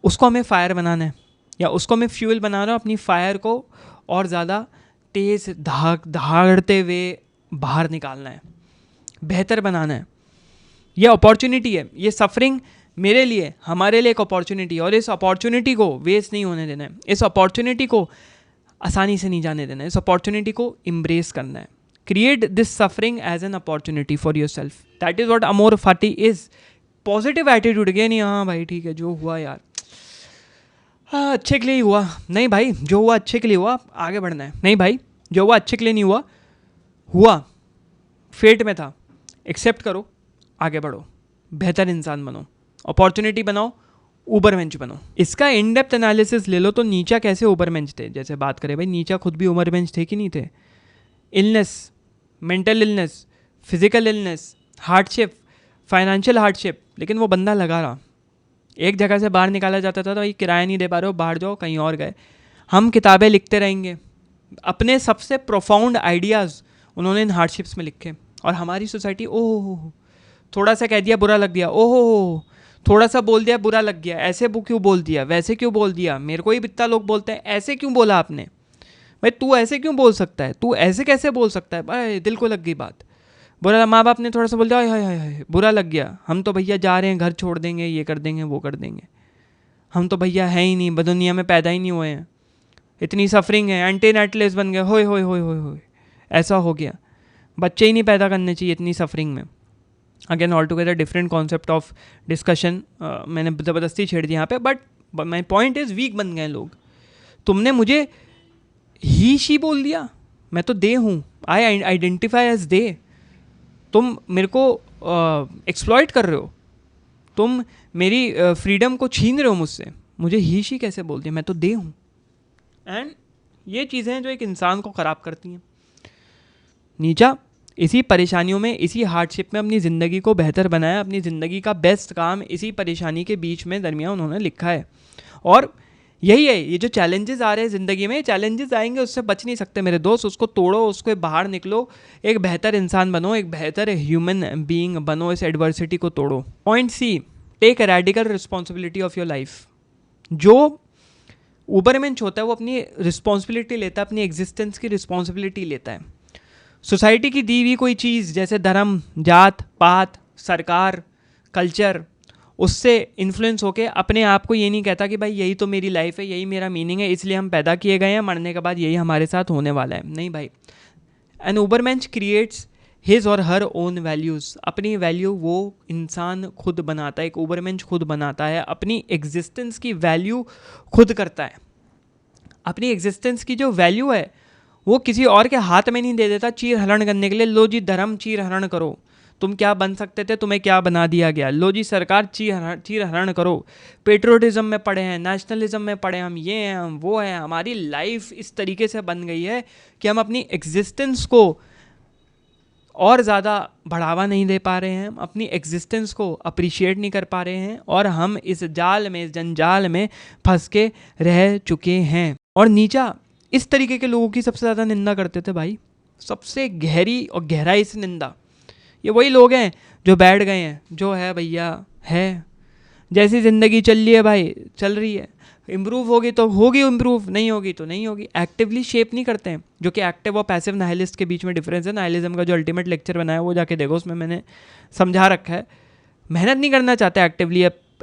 उसको हमें फायर बनाना है, या उसको हमें फ्यूल बना रहा हूँ, अपनी फायर को और ज़्यादा तेज़ धाड़ते हुए बाहर निकालना है, बेहतर बनाना है। ये अपॉर्चुनिटी है, ये सफरिंग मेरे लिए, हमारे लिए एक अपॉर्चुनिटी है, और इस अपॉर्चुनिटी को वेस्ट नहीं होने देना है, इस अपॉर्चुनिटी को आसानी से नहीं जाने देना है, इस अपॉर्चुनिटी को एम्ब्रेस करना है। Create this suffering as an opportunity for your self, that is what amor fati is. Positive attitude के नहीं, हाँ भाई ठीक है, जो हुआ यार, हाँ अच्छे के लिए ही हुआ, नहीं भाई जो हुआ अच्छे के लिए हुआ, आगे बढ़ना है। नहीं भाई जो हुआ अच्छे के लिए नहीं हुआ, हुआ फेट में था, एक्सेप्ट करो, आगे बढ़ो, बेहतर इंसान बनो, अपॉर्चुनिटी बनाओ, उबरमेंच बनो। इसका इन डेप्थ एनालिसिस ले लो तो नीचा कैसे उबरमेंच थे, जैसे बात करें भाई, नीचा खुद भी उबरमेंच थे कि नहीं थे? Illness, mental illness, physical illness, hardship, financial hardship, लेकिन वो बंदा लगा रहा। एक जगह से बाहर निकाला जाता था तो भाई किराया नहीं दे पा रहे हो, बाहर जाओ, कहीं और गए। हम किताबें लिखते रहेंगे, अपने सबसे प्रोफाउंड आइडियाज़ उन्होंने इन हार्डशिप्स में लिखे, और हमारी सोसाइटी ओह थोड़ा सा कह दिया बुरा लग गया, ओह थोड़ा सा बोल दिया बुरा लग गया, ऐसे क्यों बोल दिया, वैसे क्यों बोल दिया, मेरे को ही इतना लोग बोलते हैं, ऐसे क्यों बोला आपने, भाई तू ऐसे क्यों बोल सकता है, तू ऐसे कैसे बोल सकता है, भाई दिल को लग गई बात, बुरा। माँ बाप ने थोड़ा सा बोल दिया, हाय हाय हाय बुरा लग गया, हम तो भैया जा रहे हैं, घर छोड़ देंगे, ये कर देंगे, वो कर देंगे, हम तो भैया हैं ही नहीं, दुनिया में पैदा ही नहीं हुए हैं, इतनी सफरिंग है, एंटीनेटलेस बन गए, होए होए होए होए होए, ऐसा हो गया, बच्चे ही नहीं पैदा करने चाहिए इतनी सफरिंग में। Again all together different concept of discussion, मैंने ज़बरदस्ती छेड़ दी यहाँ पे, but my point is week बन गए लोग। तुमने मुझे ही शी बोल दिया, मैं तो दे हूँ, आई आइडेंटिफाई एज दे, तुम मेरे को एक्सप्लॉइट कर रहे हो, तुम मेरी फ्रीडम को छीन रहे हो मुझसे, मुझे ही शी कैसे बोल दिया, मैं तो दे हूँ। एंड ये चीज़ें हैं जो एक इंसान को ख़राब करती हैं। नीचा इसी परेशानियों में, इसी हार्डशिप में अपनी ज़िंदगी को बेहतर बनाया, अपनी ज़िंदगी का बेस्ट काम इसी परेशानी के बीच में दरमियान उन्होंने लिखा है। और यही है, ये जो चैलेंजेस आ रहे हैं ज़िंदगी में, चैलेंजेस आएंगे, उससे बच नहीं सकते मेरे दोस्त, उसको तोड़ो, उसके बाहर निकलो, एक बेहतर इंसान बनो, एक बेहतर ह्यूमन बीइंग बनो, इस एडवर्सिटी को तोड़ो। Point C, take radical responsibility of your life. जो उबरमेंच होता है वो अपनी रिस्पॉन्सिबिलिटी लेता है, अपनी एग्जिस्टेंस की रिस्पॉन्सिबिलिटी लेता है। सोसाइटी की दी हुई कोई चीज़ जैसे धर्म, जात पात, सरकार, कल्चर, उससे इन्फ्लुएंस होके अपने आप को ये नहीं कहता कि भाई यही तो मेरी लाइफ है, यही मेरा मीनिंग है, इसलिए हम पैदा किए गए हैं, मरने के बाद यही हमारे साथ होने वाला है। नहीं भाई, एन उबरमेंच क्रिएट्स हिज और हर ओन वैल्यूज़, अपनी वैल्यू वो इंसान खुद बनाता है, एक ओवरमेंश खुद बनाता है, अपनी एग्जिस्टेंस की वैल्यू खुद करता है। अपनी एग्जिस्टेंस की जो वैल्यू है वो किसी और के हाथ में नहीं दे देता चीर हरण करने के लिए। लो जी धर्म चीर हरण करो, तुम क्या बन सकते थे, तुम्हें क्या बना दिया गया। लो जी सरकार चीर हरण करो। पेट्रोटिज्म में पड़े हैं, नेशनलिज्म में पड़े, हम ये हैं हम वो हैं। हमारी लाइफ इस तरीके से बन गई है कि हम अपनी एग्जिस्टेंस को और ज़्यादा बढ़ावा नहीं दे पा रहे हैं, हम अपनी एग्जिस्टेंस को अप्रिशिएट नहीं कर पा रहे हैं, और हम इस जाल में, इस जंजाल में फंस के रह चुके हैं। और नीचा इस तरीके के लोगों की सबसे ज़्यादा निंदा करते थे भाई, सबसे गहरी और गहराई से निंदा। ये वही लोग हैं जो बैठ गए हैं, जो है भैया है, जैसी ज़िंदगी चल रही है भाई चल रही है, इम्प्रूव होगी तो होगी इम्प्रूव, नहीं होगी तो नहीं होगी। एक्टिवली शेप नहीं करते हैं, जो कि एक्टिव और पैसिव नाइलिस्ट के बीच में डिफरेंस है। नाइलिज्म का जो अल्टीमेट लेक्चर बनाया वो जाके देखो, उसमें मैंने समझा रखा है। मेहनत नहीं करना चाहते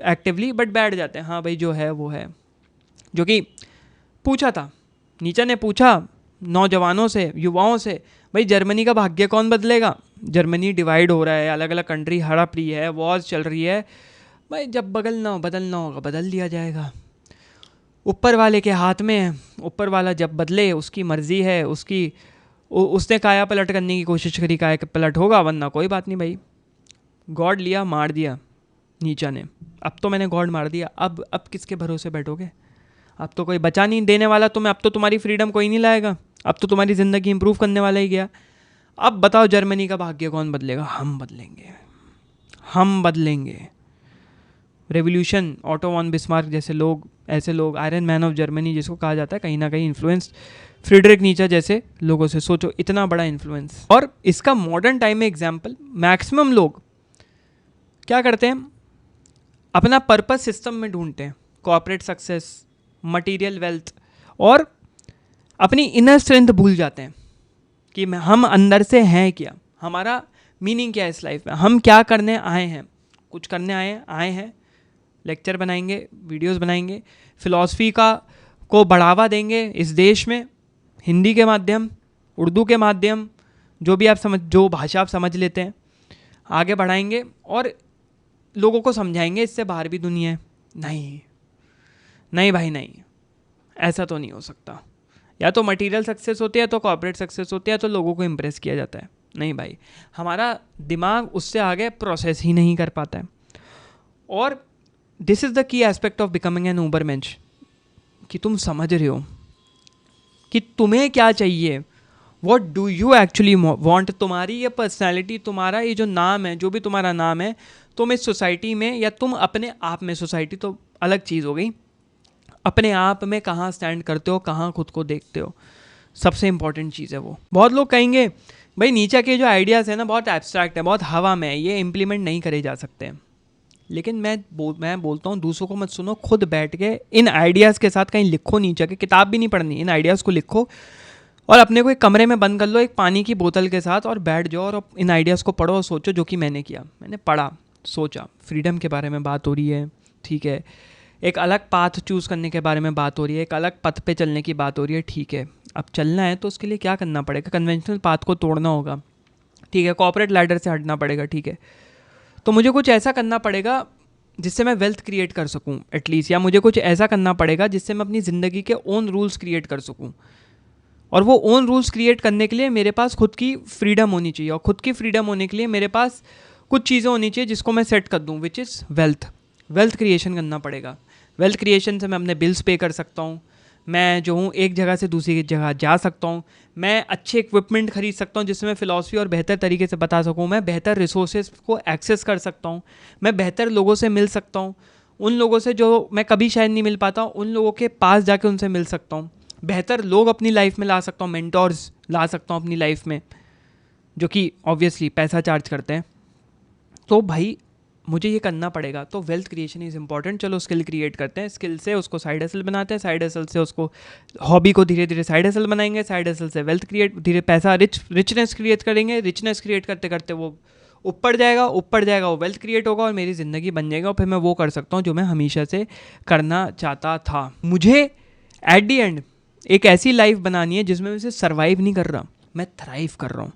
एक्टिवली बट बैठ जाते हैं, हाँ भाई जो है वो है। जो कि पूछा था, नीचा ने पूछा नौजवानों से, युवाओं से, भाई जर्मनी का भाग्य कौन बदलेगा। जर्मनी डिवाइड हो रहा है, अलग अलग कंट्री हड़प रही है, वॉर चल रही है, भाई जब बदलना होगा बदल दिया जाएगा। ऊपर वाले के हाथ में है, ऊपर वाला जब बदले उसकी मर्जी है, उसने काया पलट करने की कोशिश करी, काया पलट होगा, वरना कोई बात नहीं भाई। गॉड लिया मार दिया नीचा ने, अब तो मैंने गॉड मार दिया, अब किसके भरोसे बैठोगे। अब तो कोई बचा नहीं देने वाला तुम्हें, अब तो तुम्हारी फ्रीडम कोई नहीं लाएगा, अब तो तुम्हारी ज़िंदगी इंप्रूव करने वाला ही गया। अब बताओ जर्मनी का भाग्य कौन बदलेगा। हम बदलेंगे। रेवोल्यूशन, ऑटो वॉन बिस्मार्क जैसे लोग, ऐसे लोग, आयरन मैन ऑफ जर्मनी जिसको कहा जाता है, कहीं ना कहीं इन्फ्लुएंस फ्रीडरिक नीचा जैसे लोगों से। सोचो इतना बड़ा इन्फ्लुएंस। और इसका मॉडर्न टाइम में एग्जाम्पल, मैक्सिमम लोग क्या करते हैं, अपना पर्पस सिस्टम में ढूंढते हैं, कॉर्पोरेट सक्सेस, मटीरियल वेल्थ, और अपनी इनर स्ट्रेंथ भूल जाते हैं कि हम अंदर से हैं क्या, हमारा मीनिंग क्या है इस लाइफ में, हम क्या करने आए हैं। कुछ करने आए हैं, लेक्चर बनाएंगे, वीडियोस बनाएंगे, फिलॉसफी को बढ़ावा देंगे इस देश में, हिंदी के माध्यम, उर्दू के माध्यम, जो भाषा आप समझ लेते हैं, आगे बढ़ाएंगे और लोगों को समझाएंगे इससे बाहर भी दुनिया है। नहीं भाई नहीं, ऐसा तो नहीं हो सकता। या तो मटेरियल सक्सेस होती है, तो कॉर्पोरेट सक्सेस होती है, तो लोगों को इम्प्रेस किया जाता है। नहीं भाई, हमारा दिमाग उससे आगे प्रोसेस ही नहीं कर पाता है। और this is the key aspect of becoming an ubermensch, कि तुम समझ रहे हो कि तुम्हें क्या चाहिए, what do you actually want. तुम्हारी ये पर्सनैलिटी, तुम्हारा ये जो नाम है, जो भी तुम्हारा नाम है, तुम इस सोसाइटी में, या तुम अपने आप में, सोसाइटी तो अलग चीज़ हो गई, अपने आप में कहाँ स्टैंड करते हो, कहाँ खुद को देखते हो, सबसे इंपॉर्टेंट चीज़ है वो। बहुत लोग कहेंगे भाई नीचे के जो आइडियाज़ हैं ना बहुत एब्स्ट्रैक्ट है, बहुत हवा में है, ये इम्प्लीमेंट नहीं करे जा सकते। लेकिन मैं बोलता हूँ दूसरों को मत सुनो, खुद बैठ के इन आइडियाज़ के साथ कहीं लिखो, नीचे के किताब भी नहीं पढ़नी, इन आइडियाज़ को लिखो और अपने को एक कमरे में बंद कर लो एक पानी की बोतल के साथ और बैठ जाओ और इन आइडियाज़ को पढ़ो और सोचो, जो कि मैंने किया। मैंने पढ़ा, सोचा, फ्रीडम के बारे में बात हो रही है, ठीक है, एक अलग पाथ चूज़ करने के बारे में बात हो रही है, एक अलग पथ पे चलने की बात हो रही है, ठीक है। अब चलना है तो उसके लिए क्या करना पड़ेगा, कन्वेंशनल पाथ को तोड़ना होगा, ठीक है, कॉर्पोरेट लैडर से हटना पड़ेगा, ठीक है। तो मुझे कुछ ऐसा करना पड़ेगा जिससे मैं वेल्थ क्रिएट कर सकूं एटलीस्ट, या मुझे कुछ ऐसा करना पड़ेगा जिससे मैं अपनी ज़िंदगी के ओन रूल्स क्रिएट कर सकूं। और वो ओन रूल्स क्रिएट करने के लिए मेरे पास खुद की फ्रीडम होनी चाहिए, और खुद की फ्रीडम होने के लिए मेरे पास कुछ चीज़ें होनी चाहिए जिसको मैं सेट कर दूं, विच इज़ वेल्थ क्रिएशन करना पड़ेगा। वेल्थ क्रिएशन से मैं अपने बिल्स पे कर सकता हूँ, मैं जो हूँ एक जगह से दूसरी जगह जा सकता हूँ, मैं अच्छे इक्विपमेंट खरीद सकता हूँ जिससे मैं फ़िलासफ़ी और बेहतर तरीके से बता सकूँ, मैं बेहतर रिसोर्सेज को एक्सेस कर सकता हूँ, मैं बेहतर लोगों से मिल सकता हूँ, उन लोगों से जो मैं कभी शायद नहीं मिल पाता हूँ, उन लोगों के पास जाके उनसे मिल सकता हूँ, बेहतर लोग अपनी लाइफ में ला सकता हूँ, मेंटोर्स ला सकता हूँ अपनी लाइफ में, जो कि ऑब्वियसली पैसा चार्ज करते हैं। तो भाई मुझे ये करना पड़ेगा, तो वेल्थ क्रिएशन इज़ इंपॉर्टेंट। चलो स्किल क्रिएट करते हैं, स्किल से उसको साइड हसल बनाते हैं, साइड हसल से उसको हॉबी को धीरे धीरे साइड हसल बनाएंगे, साइड हसल से वेल्थ क्रिएट, धीरे पैसा रिचनेस क्रिएट करेंगे, रिचनेस क्रिएट करते करते वो ऊपर जाएगा वो वेल्थ क्रिएट होगा और मेरी ज़िंदगी बन जाएगा, और फिर मैं वो कर सकता हूँ जो मैं हमेशा से करना चाहता था। मुझे एट दी एंड एक ऐसी लाइफ बनानी है जिसमें मैं सिर्फ सर्वाइव नहीं कर रहा, मैं थ्राइव कर रहा हूँ।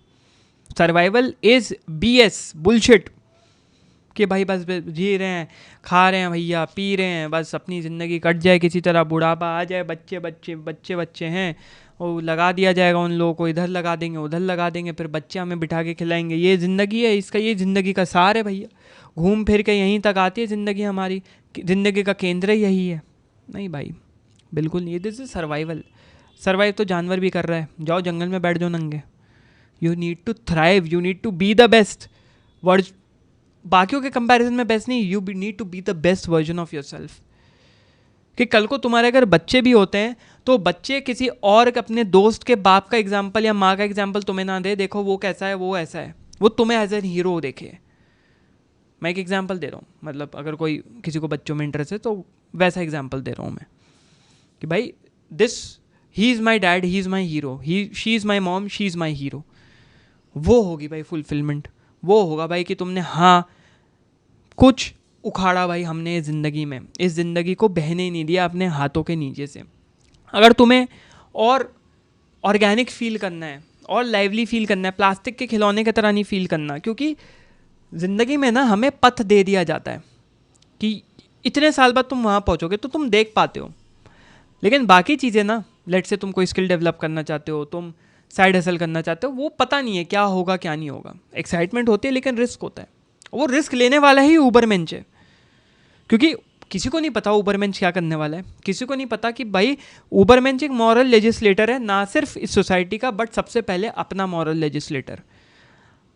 सर्वाइवल इज़ BS, बुलशिट, कि भाई बस जी रहे हैं, खा रहे हैं भैया, पी रहे हैं, बस अपनी ज़िंदगी कट जाए किसी तरह, बुढ़ापा आ जाए, बच्चे बच्चे बच्चे बच्चे हैं, वो लगा दिया जाएगा उन लोगों को, इधर लगा देंगे उधर लगा देंगे, फिर बच्चे हमें बिठा के खिलाएंगे, ये ज़िंदगी है, इसका ये ज़िंदगी का सार है भैया, घूम फिर के यहीं तक आती है ज़िंदगी हमारी, ज़िंदगी का केंद्र यही है। नहीं भाई, बिल्कुल नहीं, दिस इज़ सर्वाइवल। सर्वाइव तो जानवर भी कर रहा है, जाओ जंगल में बैठ जाओ नंगे। You need to thrive, you need to be the best word, बाकियों के कंपैरिजन में बेस्ट नहीं, you need to be the best version of yourself. कि कल को तुम्हारे अगर बच्चे भी होते हैं तो बच्चे किसी और अपने दोस्त के बाप का एग्जाम्पल या माँ का एग्जाम्पल तुम्हें ना दे, देखो वो कैसा है वो ऐसा है, वो तुम्हें एज एन हीरो देखे। मैं एक एग्जाम्पल दे रहा हूँ, मतलब अगर कोई किसी को बच्चों में इंटरेस्ट है तो वैसा एग्जाम्पल दे रहा हूँ मैं, कि भाई this he is my dad, he is my hero, she is my mom, she is my hero. वो होगी भाई फुलफिलमेंट, वो होगा भाई कि तुमने हाँ कुछ उखाड़ा भाई हमने ज़िंदगी में, इस ज़िंदगी को बहने नहीं दिया अपने हाथों के नीचे से। अगर तुम्हें और ऑर्गेनिक फील करना है और लाइवली फील करना है, प्लास्टिक के खिलौने की तरह नहीं फील करना, क्योंकि ज़िंदगी में ना हमें पथ दे दिया जाता है कि इतने साल बाद तुम वहाँ पहुँचोगे तो तुम देख पाते हो, लेकिन बाकी चीज़ें ना, लेट से तुम कोई स्किल डेवलप करना चाहते हो, तुम साइड हसल करना चाहते हो, वो पता नहीं है क्या होगा क्या नहीं होगा। एक्साइटमेंट होती है लेकिन रिस्क होता है, वो रिस्क लेने वाला ही ऊबरमेंच है, क्योंकि किसी को नहीं पता ऊबरमेंच क्या करने वाला है, किसी को नहीं पता कि भाई ऊबरमेंच एक मॉरल लेजिस्लेटर है, ना सिर्फ इस सोसाइटी का बट सबसे पहले अपना मॉरल लेजिस्लेटर,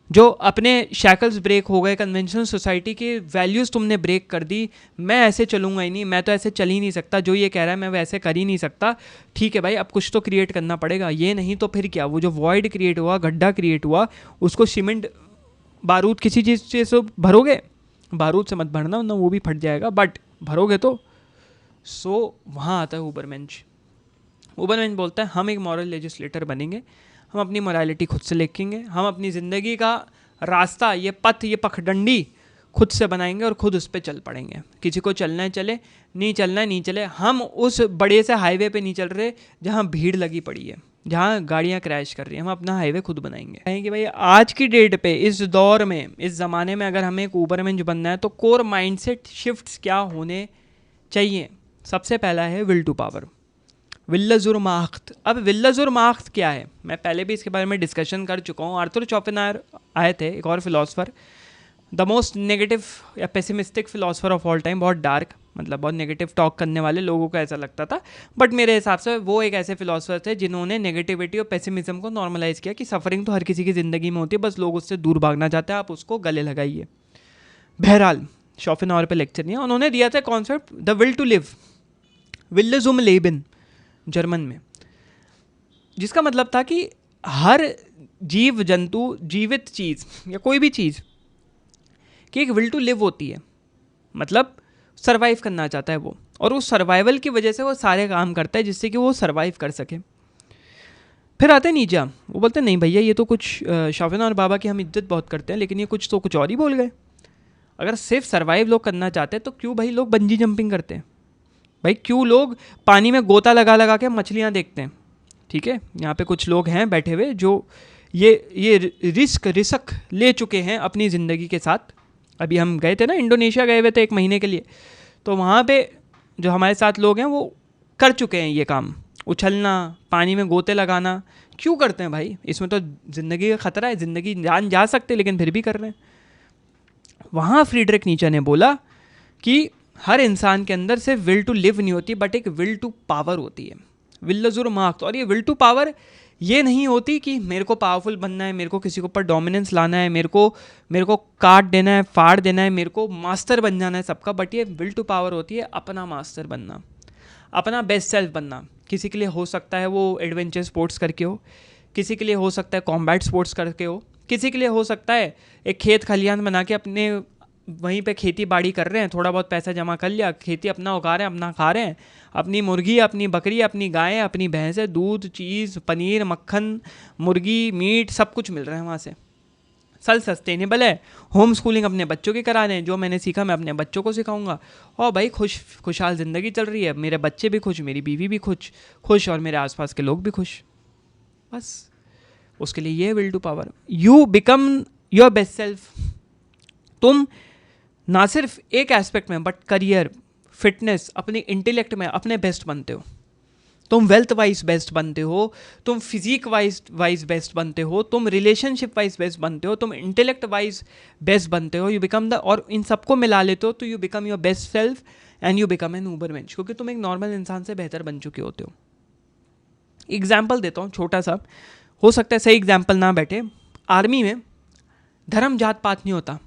जो अपने शैकल्स ब्रेक हो गए, कन्वेंशनल सोसाइटी के वैल्यूज़ तुमने ब्रेक कर दी, मैं ऐसे चलूँगा ही नहीं, मैं तो ऐसे चल ही नहीं सकता, जो ये कह रहा है मैं वैसे कर ही नहीं सकता, ठीक है भाई अब कुछ तो क्रिएट करना पड़ेगा, ये नहीं तो फिर क्या, वो जो वॉइड क्रिएट हुआ, गड्ढा क्रिएट हुआ, उसको सीमेंट बारूद किसी चीज़ से भरोगे, बारूद से मत भरना वरना वो भी फट जाएगा, बट भरोगे तो। सो वहाँ आता है ऊबरमेंच। ऊबरमेंच बोलता है हम एक मॉरल लेजिस्लेटर बनेंगे, हम अपनी मोरालिटी खुद से लिखेंगे, हम अपनी ज़िंदगी का रास्ता, ये पथ, ये पखडंडी खुद से बनाएंगे और खुद उस पर चल पड़ेंगे। किसी को चलना है चले, नहीं चलना है नहीं चले, हम उस बड़े से हाईवे पे नहीं चल रहे जहाँ भीड़ लगी पड़ी है, जहाँ गाड़ियाँ क्रैश कर रही हैं, हम अपना हाईवे खुद बनाएंगे। कहें कि भाई आज की डेट पे, इस दौर में, इस ज़माने में अगर हमें एक ऊबरमेंच बनना है तो कोर माइंडसेट शिफ्ट्स क्या होने चाहिए। सबसे पहला है विल टू पावर, विल्लजुरमाख्त। अब विल्लजुरमाख्त क्या है, मैं पहले भी इसके बारे में डिस्कशन कर चुका हूँ। आर्थर शोपेनहायर आए थे, एक और फिलोसफर, द मोस्ट नेगेटिव या pessimistic philosopher of all time, बहुत डार्क, मतलब बहुत नेगेटिव टॉक करने वाले लोगों को ऐसा लगता था, बट मेरे हिसाब से वो एक ऐसे फिलोसफर थे जिन्होंने नेगेटिविटी और पेसिमिज्म को नॉर्मलाइज किया कि सफरिंग तो हर किसी की ज़िंदगी में होती है, बस लोग उससे दूर भागना चाहते हैं, आप उसको गले लगाइए। बहरहाल शोपेनहायर पे लेक्चर नहीं है, उन्होंने दिया था concept the will to live, wille zum leben German में, जिसका मतलब था कि हर जीव जंतु, जीवित चीज़ या कोई भी चीज़ कि एक विल टू लिव होती है, मतलब सरवाइव करना चाहता है वो, और उस सर्वाइवल की वजह से वो सारे काम करता है जिससे कि वो सरवाइव कर सके। फिर आते हैं नीचा, वो बोलते हैं नहीं भैया ये तो कुछ, शोपेनहायर बाबा की हम इज्जत बहुत करते हैं लेकिन ये कुछ तो कुछ और ही बोल गए। अगर सिर्फ सर्वाइव लोग करना चाहते हैं तो क्यों भाई लोग बंजी जंपिंग करते हैं, भाई क्यों लोग पानी में गोता लगा लगा के मछलियाँ देखते हैं। ठीक है, यहाँ पे कुछ लोग हैं बैठे हुए जो ये रिस्क ले चुके हैं अपनी ज़िंदगी के साथ। अभी हम गए थे ना, इंडोनेशिया गए हुए थे 1 महीने के लिए, तो वहाँ पे जो हमारे साथ लोग हैं वो कर चुके हैं ये काम, उछलना, पानी में गोते लगाना। क्यों करते हैं भाई, इसमें तो ज़िंदगी का ख़तरा है, ज़िंदगी जान जा सकते लेकिन फिर भी कर रहे हैं। वहाँ फ्रीडरिक नीचे ने बोला कि हर इंसान के अंदर सिर्फ विल टू लिव नहीं होती बट एक विल टू पावर होती है, विल्लजुरमाख्त। और ये विल टू पावर ये नहीं होती कि मेरे को पावरफुल बनना है, मेरे को किसी के ऊपर डोमिनेंस लाना है, मेरे को काट देना है, फाड़ देना है, मेरे को मास्टर बन जाना है सबका, बट ये विल टू पावर होती है अपना मास्टर बनना, अपना बेस्ट सेल्फ बनना। किसी के लिए हो सकता है वो एडवेंचर स्पोर्ट्स करके हो, किसी के लिए हो सकता है कॉम्बैट स्पोर्ट्स करके हो, किसी के लिए हो सकता है एक खेत खलियान बना के अपने वहीं पे खेती बाड़ी कर रहे हैं, थोड़ा बहुत पैसा जमा कर लिया, खेती अपना उगा रहे हैं, अपना खा रहे हैं, अपनी मुर्गी, अपनी बकरी, अपनी गायें, अपनी भैंसें, दूध, चीज़, पनीर, मक्खन, मुर्गी, मीट, सब कुछ मिल रहा है वहाँ से, सेल्फ सस्टेनेबल है। होम स्कूलिंग अपने बच्चों की करा रहे हैं, जो मैंने सीखा मैं अपने बच्चों को सिखाऊंगा, और भाई खुशहाल ज़िंदगी चल रही है, मेरे बच्चे भी खुश, मेरी बीवी भी खुश और मेरे आसपास के लोग भी खुश। बस उसके लिए ये will to power, you become your best self. तुम ना सिर्फ एक एस्पेक्ट में बट करियर, फिटनेस, अपने इंटेलेक्ट में अपने बेस्ट बनते हो। तुम वेल्थ वाइज बेस्ट बनते हो, तुम फिजिक वाइज बेस्ट बनते हो, तुम रिलेशनशिप वाइज बेस्ट बनते हो, तुम इंटेलेक्ट वाइज बेस्ट बनते हो। यू बिकम द, और इन सबको मिला लेते हो तो you become your best self and you become an ubermensch, क्योंकि तुम एक नॉर्मल इंसान से बेहतर बन चुके होते हो। एग्जाम्पल देता हूँ छोटा सा, हो सकता है सही एग्जाम्पल ना बैठे। आर्मी में धर्म जात पात नहीं होता,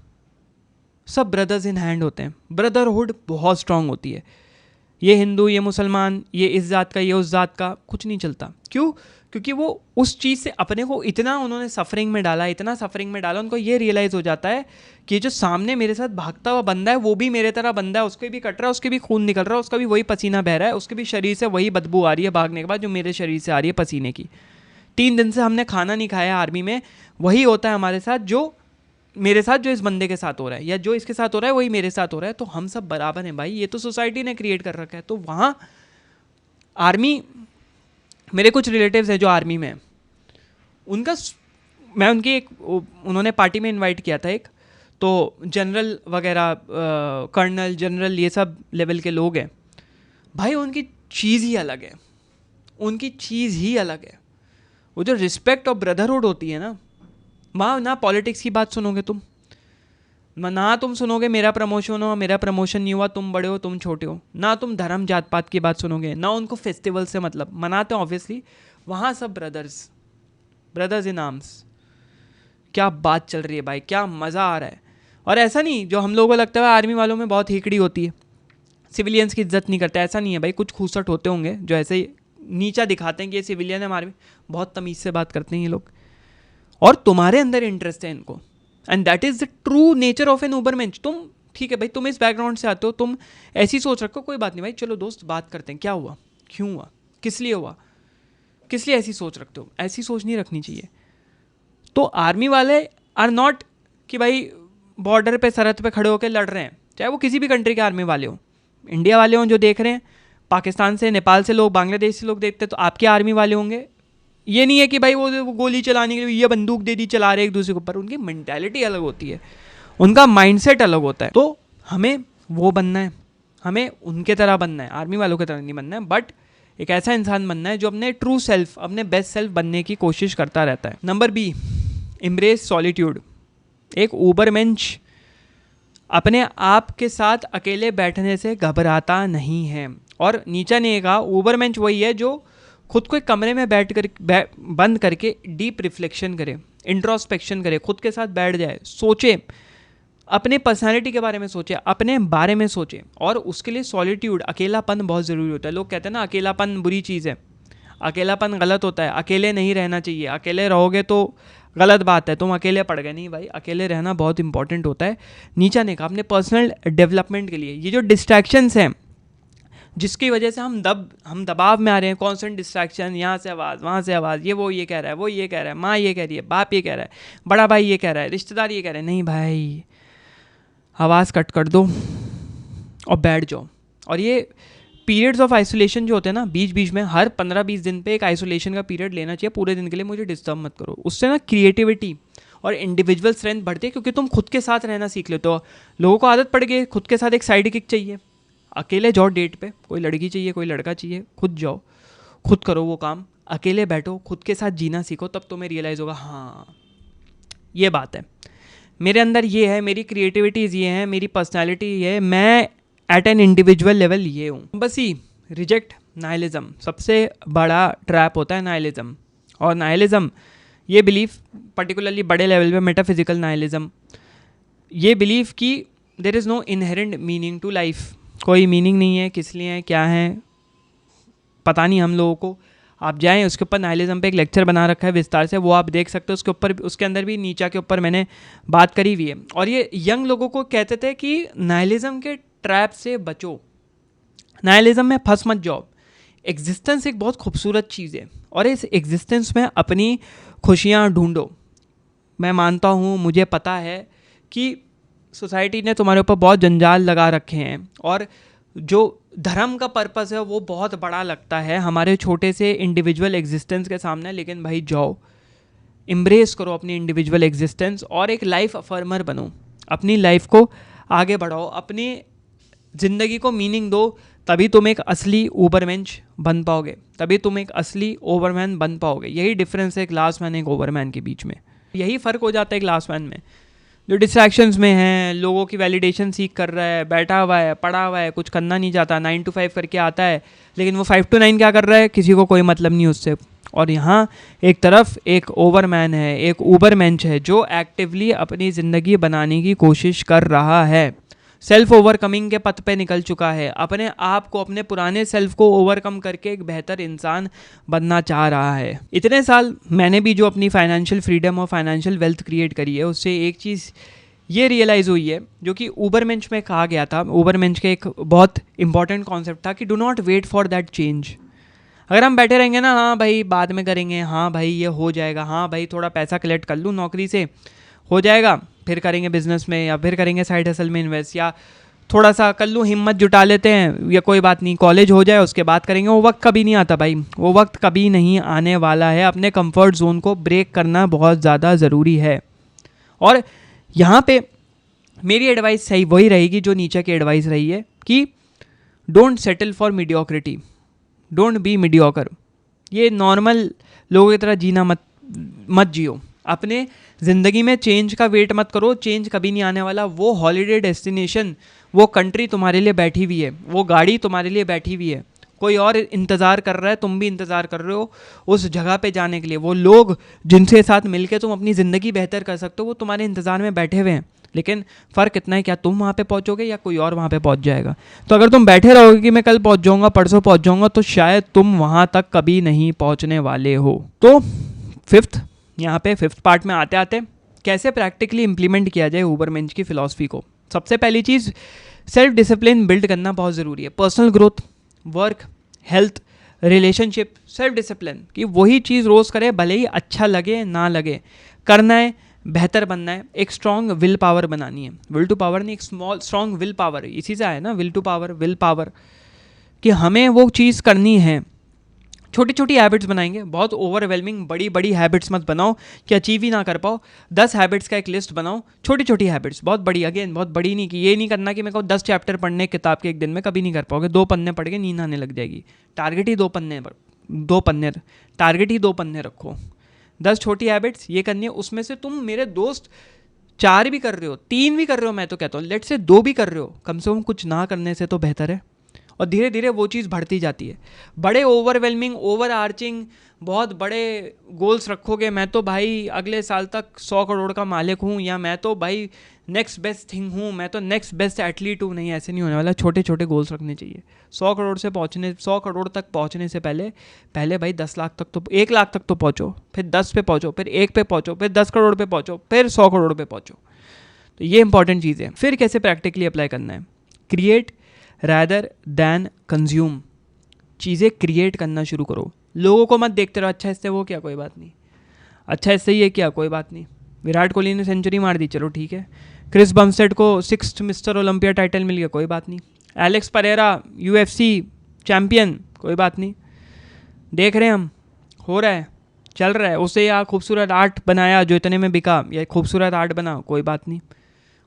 सब ब्रदर्स इन हैंड होते हैं। ब्रदरहुड बहुत स्ट्रांग होती है। ये हिंदू, ये मुसलमान, ये इस जात का, ये उस जात का, कुछ नहीं चलता। क्यों? क्योंकि वो उस चीज़ से अपने को इतना उन्होंने सफरिंग में डाला, इतना सफरिंग में डाला, उनको ये रियलाइज़ हो जाता है कि जो सामने मेरे साथ भागता हुआ बंदा है वो भी मेरे तरह बंदा है, उसके भी कट रहा है, उसके भी खून निकल रहा है, उसका भी वही पसीना बह रहा है, उसके भी शरीर से वही बदबू आ रही है भागने के बाद जो मेरे शरीर से आ रही है पसीने की। 3 दिन से हमने खाना नहीं खाया आर्मी में, वही होता है हमारे साथ जो मेरे साथ, जो इस बंदे के साथ हो रहा है, या जो इसके साथ हो रहा है वही मेरे साथ हो रहा है। तो हम सब बराबर हैं भाई, ये तो सोसाइटी ने क्रिएट कर रखा है। तो वहाँ आर्मी, मेरे कुछ रिलेटिव्स हैं जो आर्मी में हैं, उनका, मैं उनकी एक, उन्होंने पार्टी में इनवाइट किया था एक, तो जनरल वगैरह, कर्नल, जनरल, ये सब लेवल के लोग हैं भाई। उनकी चीज़ ही अलग है, उनकी चीज़ ही अलग है। वो जो रिस्पेक्ट और ब्रदरहुड होती है ना, वहाँ ना पॉलिटिक्स की बात सुनोगे तुम, ना तुम सुनोगे मेरा प्रमोशन हो, मेरा प्रमोशन नहीं हुआ, तुम बड़े हो, तुम छोटे हो, ना तुम धर्म जात पात की बात सुनोगे, ना उनको फेस्टिवल से मतलब, मनाते हैं ऑब्वियसली। वहाँ सब ब्रदर्स इन आर्म्स। क्या बात चल रही है भाई, क्या मज़ा आ रहा है। और ऐसा नहीं जो हम लोगों को लगता है आर्मी वालों में बहुत हिकड़ी होती है, सिविलियंस की इज्जत नहीं करते, ऐसा नहीं है भाई। कुछ खूसट होते होंगे जो ऐसे ही नीचा दिखाते हैं कि ये सिविलियन है हमारे में, बहुत तमीज़ से बात करते हैं ये लोग, और तुम्हारे अंदर इंटरेस्ट है इनको, and that is the true nature of an ubermensch. तुम ठीक है भाई, तुम इस बैकग्राउंड से आते हो, तुम ऐसी सोच रखो, कोई बात नहीं भाई, चलो दोस्त बात करते हैं, क्या हुआ, क्यों हुआ, किस लिए हुआ, किस लिए ऐसी सोच रखते हो। ऐसी सोच नहीं रखनी चाहिए। तो आर्मी वाले आर नॉट कि भाई बॉर्डर पे सरहद पे खड़े होकर लड़ रहे हैं, चाहे वो किसी भी कंट्री के आर्मी वाले हों, इंडिया वाले हों जो देख रहे हैं, पाकिस्तान से, नेपाल से लोग, बांग्लादेश से लोग देखते हैं, तो आपके आर्मी वाले होंगे। ये नहीं है कि भाई वो गोली चलाने के लिए ये बंदूक दे दी, चला रहे एक दूसरे के ऊपर। उनकी मेंटालिटी अलग होती है, उनका माइंडसेट अलग होता है। तो हमें वो बनना है, हमें उनके तरह बनना है, आर्मी वालों की तरह नहीं बनना है, बट एक ऐसा इंसान बनना है जो अपने ट्रू सेल्फ, अपने बेस्ट सेल्फ बनने की कोशिश करता रहता है। Number B, embrace solitude. एक उबरमेंश अपने आप के साथ अकेले बैठने से घबराता नहीं है। और नीचा ने कहा उबरमेंश वही है जो खुद को एक कमरे में बंद करके डीप रिफ्लेक्शन करे, इंट्रोस्पेक्शन करे, खुद के साथ बैठ जाए, सोचे, अपने पर्सनालिटी के बारे में सोचे, अपने बारे में सोचे। और उसके लिए सॉलिट्यूड, अकेलापन बहुत ज़रूरी होता है। लोग कहते हैं ना अकेलापन बुरी चीज़ है, अकेलापन गलत होता है, अकेले नहीं रहना चाहिए, अकेले रहोगे तो गलत बात है, तुम अकेले पड़ गए। नहीं भाई, अकेले रहना बहुत इंपॉर्टेंट होता है। नीचा ने कहा अपने पर्सनल डेवलपमेंट के लिए। ये जो डिस्ट्रैक्शंस हैं जिसकी वजह से हम दबाव में आ रहे हैं, कॉन्स्टेंट डिस्ट्रैक्शन, यहाँ से आवाज़, वहाँ से आवाज़, ये वो ये कह रहा है, वो ये कह रहा है, माँ ये कह रही है, बाप ये कह रहा है, बड़ा भाई ये कह रहा है, रिश्तेदार ये कह रहे हैं। नहीं भाई, आवाज़ कट कर दो और बैठ जाओ। और ये पीरियड्स ऑफ आइसोलेशन जो होते हैं ना, बीच बीच में हर 15-20 दिन पे एक आइसोलेशन का पीरियड लेना चाहिए। पूरे दिन के लिए मुझे डिस्टर्ब मत करो। उससे ना क्रिएटिविटी और इंडिविजुअल स्ट्रेंथ बढ़ती है, क्योंकि तुम खुद के साथ रहना सीख लेते हो। लोगों को आदत पड़ गई खुद के साथ एक साइड किक चाहिए, अकेले जाओ डेट पे, कोई लड़की चाहिए, कोई लड़का चाहिए, खुद जाओ, खुद करो वो काम, अकेले बैठो, खुद के साथ जीना सीखो, तब तुम्हें रियलाइज़ होगा हाँ ये बात है, मेरे अंदर ये है, मेरी क्रिएटिविटीज़ ये हैं, मेरी पर्सनैलिटी ये है, मैं एट एन इंडिविजुअल लेवल ये हूँ। बस ही रिजेक्ट नाइलिज्म। सबसे बड़ा ट्रैप होता है नाइलिज्म। और नाइलिज्म ये बिलीफ, पर्टिकुलरली बड़े लेवल पे मेटाफिजिकल नाइलिज्म, ये बिलीफ कि there is no inherent meaning to life. कोई मीनिंग नहीं है, किस लिए है, क्या है, पता नहीं हम लोगों को। आप जाएं, उसके ऊपर नाइलिज्म पे एक लेक्चर बना रखा है विस्तार से, वो आप देख सकते हो। उसके ऊपर, उसके अंदर भी नीचा के ऊपर मैंने बात करी हुई है। और ये यंग लोगों को कहते थे कि नाइलिज्म के ट्रैप से बचो, नाइलिज्म में फंस मत जाओ। एग्जिस्टेंस एक बहुत खूबसूरत चीज़ है और इस एग्जिस्टेंस में अपनी खुशियाँ ढूंढो। मैं मानता हूँ, मुझे पता है कि सोसाइटी ने तुम्हारे ऊपर बहुत जंजाल लगा रखे हैं और जो धर्म का पर्पस है वो बहुत बड़ा लगता है हमारे छोटे से इंडिविजुअल एग्जिस्टेंस के सामने। लेकिन भाई जाओ, एम्ब्रेस करो अपनी इंडिविजुअल एग्जिस्टेंस और एक लाइफ अफर्मर बनो, अपनी लाइफ को आगे बढ़ाओ, अपनी ज़िंदगी को मीनिंग दो, तभी तुम एक असली ओवरमेंच बन पाओगे, तभी तुम एक असली ओवरमैन बन पाओगे। यही डिफरेंस है क्लास मैन एक ओवरमैन के बीच में, यही फ़र्क हो जाता है क्लास मैन में। जो डिस्ट्रैक्शंस में है, लोगों की वैलिडेशन सीख कर रहा है, बैठा हुआ है, पढ़ा हुआ है, कुछ करना नहीं चाहता, 9 to 5 करके आता है, लेकिन वो 5 to 9 क्या कर रहा है, किसी को कोई मतलब नहीं उससे। और यहाँ एक तरफ एक ओवरमैन है, एक ऊबरमेंच है जो एक्टिवली अपनी ज़िंदगी बनाने की कोशिश कर रहा है, सेल्फ ओवरकमिंग के पथ पे निकल चुका है, अपने आप को, अपने पुराने सेल्फ को ओवरकम करके एक बेहतर इंसान बनना चाह रहा है। इतने साल मैंने भी जो अपनी फाइनेंशियल फ्रीडम और फाइनेंशियल वेल्थ क्रिएट करी है, उससे एक चीज़ ये रियलाइज़ हुई है जो कि ऊबरमेंच में कहा गया था। ऊबरमेंच के एक बहुत इंपॉर्टेंट कॉन्सेप्ट था कि do not wait for that change. अगर हम बैठे रहेंगे ना, हाँ भाई बाद में करेंगे, हाँ भाई ये हो जाएगा, हाँ भाई थोड़ा पैसा कलेक्ट कर लूँ नौकरी से, हो जाएगा, फिर करेंगे बिजनेस में, या फिर करेंगे साइड हसल में इन्वेस्ट, या थोड़ा सा कर लूँ, हिम्मत जुटा लेते हैं, या कोई बात नहीं कॉलेज हो जाए उसके बाद करेंगे, वो वक्त कभी नहीं आता भाई, वो वक्त कभी नहीं आने वाला है। अपने कंफर्ट जोन को ब्रेक करना बहुत ज़्यादा ज़रूरी है। और यहाँ पे मेरी एडवाइस सही वही रहेगी जो नीचे की एडवाइस रही है कि don't settle for mediocrity, don't be mediocre. ये नॉर्मल लोगों की तरह जीना मत जियो, अपने ज़िंदगी में चेंज का वेट मत करो, चेंज कभी नहीं आने वाला। वो हॉलीडे डेस्टिनेशन, वो कंट्री तुम्हारे लिए बैठी हुई है, वो गाड़ी तुम्हारे लिए बैठी हुई है, कोई और इंतज़ार कर रहा है, तुम भी इंतज़ार कर रहे हो उस जगह पे जाने के लिए। वो लोग जिनके साथ मिलके तुम अपनी ज़िंदगी बेहतर कर सकते हो, वो तुम्हारे इंतज़ार में बैठे हुए हैं। लेकिन फ़र्क इतना है, क्या तुम वहाँ पे पहुँचोगे या कोई और वहाँ पे पहुँच जाएगा। तो अगर तुम बैठे रहोगे कि मैं कल पहुँच जाऊँगा, परसों पहुँच जाऊँगा, तो शायद तुम वहाँ तक कभी नहीं पहुँचने वाले हो। तो फिफ्थ पार्ट में आते आते कैसे प्रैक्टिकली इम्प्लीमेंट किया जाए ऊबरमेंच की फ़िलॉसफी को। सबसे पहली चीज़, सेल्फ डिसिप्लिन बिल्ड करना बहुत ज़रूरी है। Personal growth, work, health, relationship, self discipline कि वही चीज़ रोज़ करे, भले ही अच्छा लगे ना लगे, करना है, बेहतर बनना है। एक स्ट्रॉन्ग विल पावर बनानी है, विल टू पावर नहीं, एक स्ट्रॉन्ग विल पावर, इसी से आया ना will to power, will power, कि हमें वो चीज़ करनी है। छोटी छोटी हैबिट्स बनाएंगे, बहुत ओवरवेलमिंग बड़ी बड़ी हैबिट्स मत बनाओ कि अचीव ही ना कर पाओ। 10 हैबिट्स का एक लिस्ट बनाओ, छोटी छोटी हैबिट्स, बहुत बड़ी, अगेन बहुत बड़ी नहीं, कि ये नहीं करना कि मेरे को 10 चैप्टर पढ़ने किताब के एक दिन में, कभी नहीं कर पाओगे। 2 पन्ने पढ़ के नींद आने लग जाएगी। टारगेट ही 2 पन्ने टारगेट ही 2 पन्ने रखो। 10 छोटी हैबिट्स ये करनी है, उसमें से तुम मेरे दोस्त 4 भी कर रहे हो, 3 भी कर रहे हो, मैं तो कहता हूँ लेट से 2 भी कर रहे हो, कम से कम कुछ ना करने से तो बेहतर है। और धीरे धीरे वो चीज़ बढ़ती जाती है। बड़े ओवरवेलमिंग, ओवर आर्चिंग बहुत बड़े गोल्स रखोगे, मैं तो भाई अगले साल तक 100 करोड़ का मालिक हूँ, या मैं तो भाई नेक्स्ट बेस्ट थिंग हूँ, मैं तो नेक्स्ट बेस्ट एथलीट हूँ, नहीं, ऐसे नहीं होने वाला। छोटे छोटे गोल्स रखने चाहिए। 100 करोड़ तक पहुँचने से पहले भाई 10 लाख तक तो, 1 लाख तक तो पहुँचो, फिर 10 पे पहुँचो, फिर 1 पे पहुँचो, फिर 10 करोड़ पे पहुँचो, फिर 100 करोड़ पे पहुँचो। तो ये इंपॉर्टेंट चीज़ है। फिर कैसे प्रैक्टिकली अप्लाई करना है, क्रिएट रैदर दैन कंज्यूम। चीज़ें क्रिएट करना शुरू करो। लोगों को मत देखते रहो, अच्छा इससे वो क्या, कोई बात नहीं, अच्छा इससे ये क्या, कोई बात नहीं। विराट कोहली ने सेंचुरी मार दी, चलो ठीक है। क्रिस बमस्टेड को 6th मिस्टर ओलंपिया टाइटल मिल गया, कोई बात नहीं। एलेक्स परेरा UFC चैम्पियन, कोई बात नहीं। देख रहे हैं हम, हो रहा है, चल रहा है। उसे या खूबसूरत आर्ट बनाया जो इतने में बिका, या खूबसूरत आर्ट बना, कोई बात नहीं।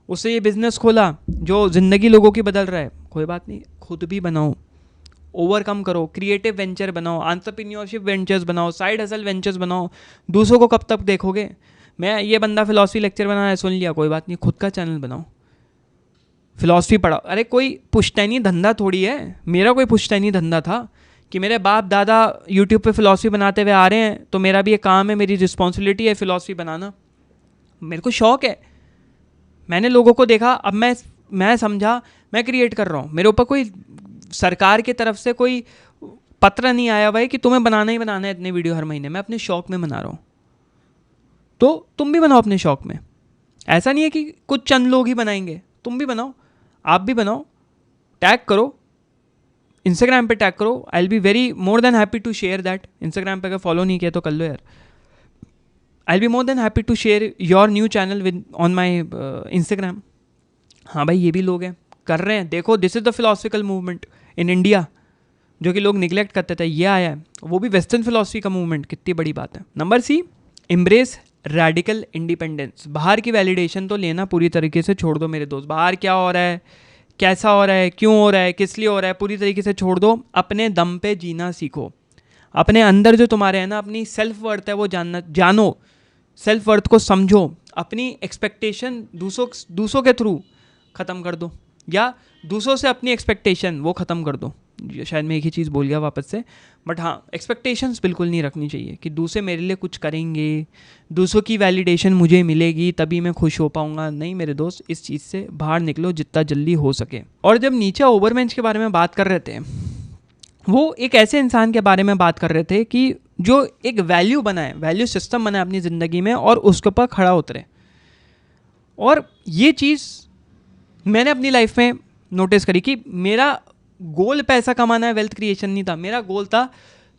उससे ये बिज़नेस खोला जो ज़िंदगी लोगों की बदल रहा है, कोई बात नहीं। खुद भी बनाओ, ओवरकम करो, क्रिएटिव वेंचर बनाओ, एंटरप्रेन्योरशिप वेंचर्स बनाओ, साइड हसल वेंचर्स बनाओ। दूसरों को कब तक देखोगे, मैं ये बंदा फिलॉसफी लेक्चर बना है, सुन लिया, कोई बात नहीं। खुद का चैनल बनाओ, फिलॉसफी पढ़ाओ। अरे कोई पुश्तैनी धंधा थोड़ी है, मेरा कोई पुश्तैनी धंधा था कि मेरे बाप दादा यूट्यूब पे फिलॉसफी बनाते हुए आ रहे हैं, तो मेरा भी एक काम है, मेरी रिस्पॉन्सिबिलिटी है फिलॉसफी बनाना। मेरे को शौक़ है, मैंने लोगों को देखा, अब मैं समझा, मैं क्रिएट कर रहा हूँ। मेरे ऊपर कोई सरकार की तरफ से कोई पत्र नहीं आया हुआ है कि तुम्हें बनाना ही बनाना है इतने वीडियो हर महीने। मैं अपने शौक़ में बना रहा हूँ, तो तुम भी बनाओ अपने शौक़ में। ऐसा नहीं है कि कुछ चंद लोग ही बनाएंगे, तुम भी बनाओ, आप भी बनाओ। टैग करो, इंस्टाग्राम पे टैग करो, I will be very more than happy to share that. Instagram पे अगर फॉलो नहीं किया तो कर लो यार। I will be more than happy to share your new channel with on my Instagram. हाँ भाई, ये भी लोग हैं, कर रहे हैं, देखो this is the philosophical movement in India, जो कि लोग निगलेक्ट करते थे, ये आया है, वो भी वेस्टर्न फिलोसफी का मूवमेंट, कितनी बड़ी बात है। Number C, embrace radical independence. बाहर की वैलिडेशन तो लेना पूरी तरीके से छोड़ दो मेरे दोस्त। बाहर क्या हो रहा है, कैसा हो रहा है, क्यों हो रहा है, किस लिए हो रहा है, पूरी तरीके से छोड़ दो। अपने दम पे जीना सीखो। अपने अंदर जो तुम्हारे है ना, अपनी सेल्फ वर्थ है वो जानो, सेल्फ वर्थ को समझो। अपनी एक्सपेक्टेशन दूसरों के थ्रू ख़त्म कर दो, या दूसरों से अपनी एक्सपेक्टेशन वो ख़त्म कर दो। शायद मैं एक ही चीज़ बोल गया वापस से, बट हाँ, एक्सपेक्टेशंस बिल्कुल नहीं रखनी चाहिए कि दूसरे मेरे लिए कुछ करेंगे, दूसरों की वैलिडेशन मुझे मिलेगी तभी मैं खुश हो पाऊँगा। नहीं मेरे दोस्त, इस चीज़ से बाहर निकलो जितना जल्दी हो सके। और जब नीचे ओवरमेंच के बारे में बात कर रहे थे, वो एक ऐसे इंसान के बारे में बात कर रहे थे कि जो एक वैल्यू बनाए, वैल्यू सिस्टम बनाए अपनी ज़िंदगी में और उसके ऊपर खड़ा उतरे। और ये चीज़ मैंने अपनी लाइफ में नोटिस करी कि मेरा गोल पैसा कमाना है, वेल्थ क्रिएशन नहीं था। मेरा गोल था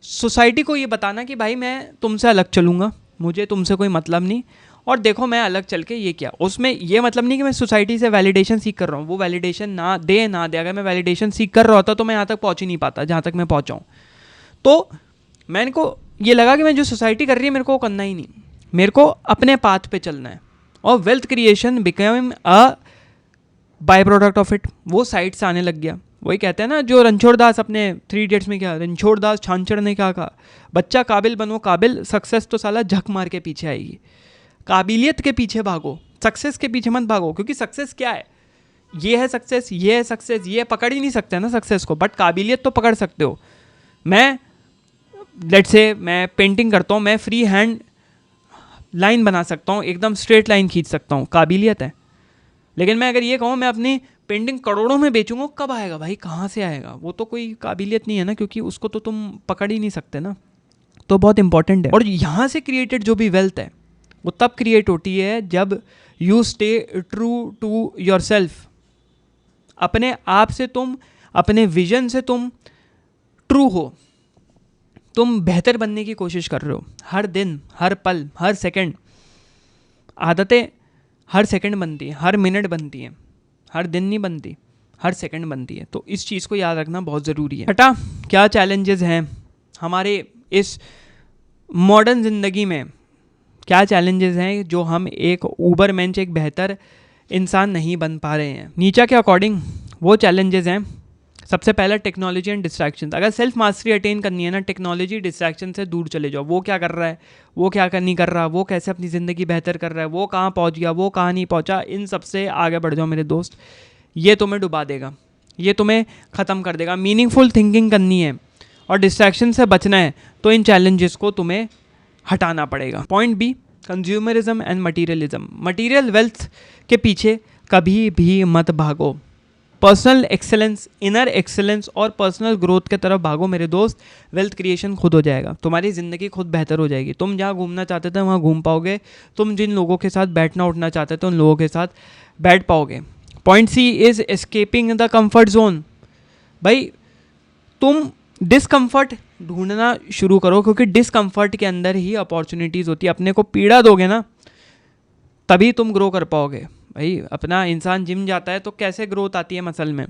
सोसाइटी को ये बताना कि भाई मैं तुमसे अलग चलूँगा, मुझे तुमसे कोई मतलब नहीं, और देखो मैं अलग चल के ये किया। उसमें ये मतलब नहीं कि मैं सोसाइटी से वैलिडेशन सीख कर रहा हूँ, वो वैलिडेशन ना दे। अगर मैं वैलिडेशन सीख कर रहा होता तो मैं यहाँ तक पहुँच ही नहीं पाता जहाँ तक मैं पहुँचा हूँ। तो मैंने को ये लगा कि मैं जो सोसाइटी कर रही है मेरे को वो करना ही नहीं, मेरे को अपने पाथ पे चलना है। और wealth creation become a by product of it, वो साइड से आने लग गया। वही कहते हैं ना जो रणछोड़ दास अपने 3 इडियट्स में, क्या रणछोड़ दास छांचड़ ने क्या कहा, बच्चा काबिल बनो काबिल, सक्सेस तो साला झक मार के पीछे आएगी। काबिलियत के पीछे भागो, सक्सेस के पीछे मत भागो। क्योंकि सक्सेस क्या है, ये है सक्सेस, ये है सक्सेस, ये पकड़ ही नहीं सकते ना सक्सेस को, बट काबिलियत तो पकड़ सकते हो। मैं लेट्स से मैं पेंटिंग करता हूँ, मैं फ्री हैंड लाइन बना सकता हूँ, एकदम स्ट्रेट लाइन खींच सकता हूँ, काबिलियत है। लेकिन मैं अगर ये कहूँ मैं अपनी पेंटिंग करोड़ों में बेचूंगा, कब आएगा भाई, कहाँ से आएगा, वो तो कोई काबिलियत नहीं है ना, क्योंकि उसको तो तुम पकड़ ही नहीं सकते ना। तो बहुत इंपॉर्टेंट है। और यहाँ से क्रिएटेड जो भी वेल्थ है वो तब क्रिएट होती है जब you stay true to yourself. अपने आप से तुम, अपने विजन से तुम ट्रू हो, तुम बेहतर बनने की कोशिश कर रहे हो हर दिन, हर पल, हर सेकंड। आदतें हर सेकंड बनती हैं, हर मिनट बनती हैं, हर दिन नहीं बनती, हर सेकंड बनती है। तो इस चीज़ को याद रखना बहुत ज़रूरी है। छठा, क्या चैलेंजेस हैं हमारे इस मॉडर्न ज़िंदगी में, क्या चैलेंजेस हैं जो हम एक ऊबरमेंश, एक बेहतर इंसान नहीं बन पा रहे हैं। नीचा के अकॉर्डिंग वो चैलेंजेस हैं, सबसे पहला टेक्नोलॉजी एंड डिस्ट्रैक्शन। अगर सेल्फ मास्टरी अटेन करनी है ना, टेक्नोलॉजी डिस्ट्रैक्शन से दूर चले जाओ। वो क्या कर रहा है, वो क्या नहीं कर रहा, वो कैसे अपनी ज़िंदगी बेहतर कर रहा है, वो कहाँ पहुँच गया, वो कहाँ नहीं पहुँचा, इन सब से आगे बढ़ जाओ मेरे दोस्त। ये तुम्हें डुबा देगा, ये तुम्हें ख़त्म कर देगा। मीनिंगफुल थिंकिंग करनी है और डिस्ट्रैक्शन से बचना है तो इन चैलेंजेस को तुम्हें हटाना पड़ेगा। Point B, consumerism and materialism. Material wealth के पीछे कभी भी मत भागो। पर्सनल एक्सेलेंस, इनर एक्सेलेंस और पर्सनल ग्रोथ के तरफ भागो मेरे दोस्त। वेल्थ क्रिएशन खुद हो जाएगा, तुम्हारी ज़िंदगी खुद बेहतर हो जाएगी। तुम जहाँ घूमना चाहते थे वहाँ घूम पाओगे, तुम जिन लोगों के साथ बैठना उठना चाहते थे उन लोगों के साथ बैठ पाओगे। Point C is escaping the comfort zone. भाई तुम डिसकम्फर्ट ढूंढना शुरू करो, क्योंकि डिसकम्फर्ट के अंदर ही अपॉर्चुनिटीज़ होती है। अपने को पीड़ा दोगे ना तभी तुम ग्रो कर पाओगे। भाई अपना इंसान जिम जाता है तो कैसे ग्रोथ आती है मसल में,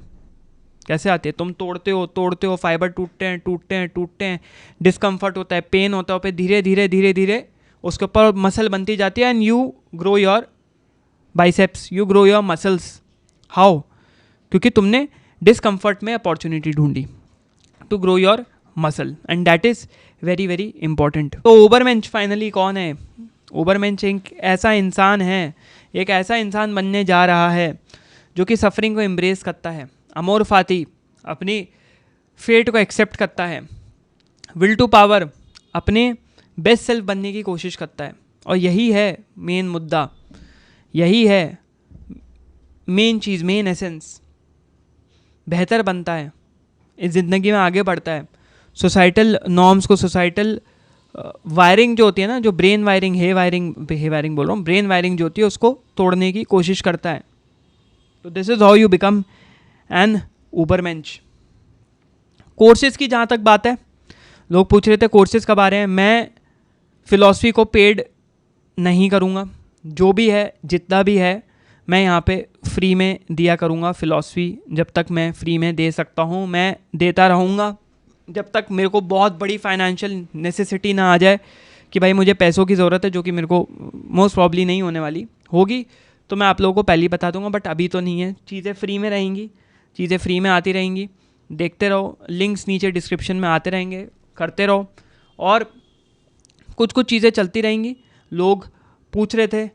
कैसे आती है, तुम तोड़ते हो, फाइबर टूटते हैं, डिस्कम्फर्ट होता है, पेन होता है, फिर धीरे धीरे उसके ऊपर मसल बनती जाती है and you grow your biceps, you grow your muscles. How? क्योंकि तुमने डिस्कम्फर्ट में अपॉर्चुनिटी ढूंढी to grow your muscle, and that is very very important. तो ओवरमेंच फाइनली कौन है? ओवरमेंच एक ऐसा इंसान है, एक ऐसा इंसान बनने जा रहा है जो कि सफरिंग को एम्ब्रेस करता है, अमोर फाती अपनी फेट को एक्सेप्ट करता है, विल टू पावर अपने बेस्ट सेल्फ बनने की कोशिश करता है। और यही है मेन मुद्दा, यही है मेन चीज़, मेन एसेंस। बेहतर बनता है, इस ज़िंदगी में आगे बढ़ता है, सोसाइटल नॉर्म्स को, सोसाइटल वायरिंग जो होती है ना, जो ब्रेन वायरिंग, हे वायरिंग बोल रहा हूँ, ब्रेन वायरिंग जो होती है उसको तोड़ने की कोशिश करता है। तो this is how you become an ubermensch. Courses की जहाँ तक बात है, लोग पूछ रहे थे कोर्सेज़ कब आ रहे हैं। मैं फ़िलॉसफी को पेड नहीं करूँगा, जो भी है जितना भी है मैं यहाँ पे फ्री में दिया करूँगा। फ़िलॉसफी जब तक मैं फ्री में दे सकता हूँ मैं देता रहूँगा, जब तक मेरे को बहुत बड़ी फाइनेंशियल नेसेसिटी ना आ जाए कि भाई मुझे पैसों की ज़रूरत है, जो कि मेरे को मोस्ट प्रॉब्ली नहीं होने वाली होगी, तो मैं आप लोगों को पहले ही बता दूंगा, बट अभी तो नहीं है। चीज़ें फ्री में रहेंगी, चीज़ें फ्री में आती रहेंगी, देखते रहो, लिंक्स नीचे डिस्क्रिप्शन में आते रहेंगे, करते रहो। और कुछ कुछ चीज़ें चलती रहेंगी। लोग पूछ रहे थे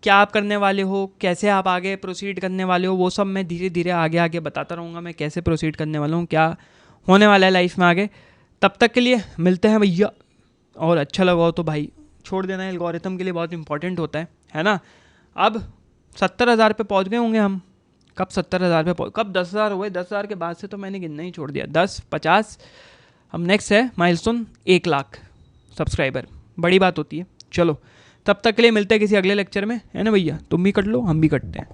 क्या आप करने वाले हो, कैसे आप आगे प्रोसीड करने वाले हो, वो सब मैं धीरे धीरे आगे आगे बताता रहूँगा, मैं कैसे प्रोसीड करने वाला हूँ, क्या होने वाला है लाइफ में आगे। तब तक के लिए मिलते हैं भैया, और अच्छा लगा हो तो भाई छोड़ देना, एल्गोरिथम के लिए बहुत इंपॉर्टेंट होता है ना। अब 70,000 पे पहुँच गए होंगे हम। कब 70,000 पे कब 10,000 हुए, 10,000 के बाद से तो मैंने गिनना ही छोड़ दिया। 10, 50, हम नेक्स्ट है माइलस्टोन 1,00,000 सब्सक्राइबर, बड़ी बात होती है। चलो तब तक के लिए मिलते हैं किसी अगले लेक्चर में, है ना भैया, तुम भी कट लो हम भी कटते हैं।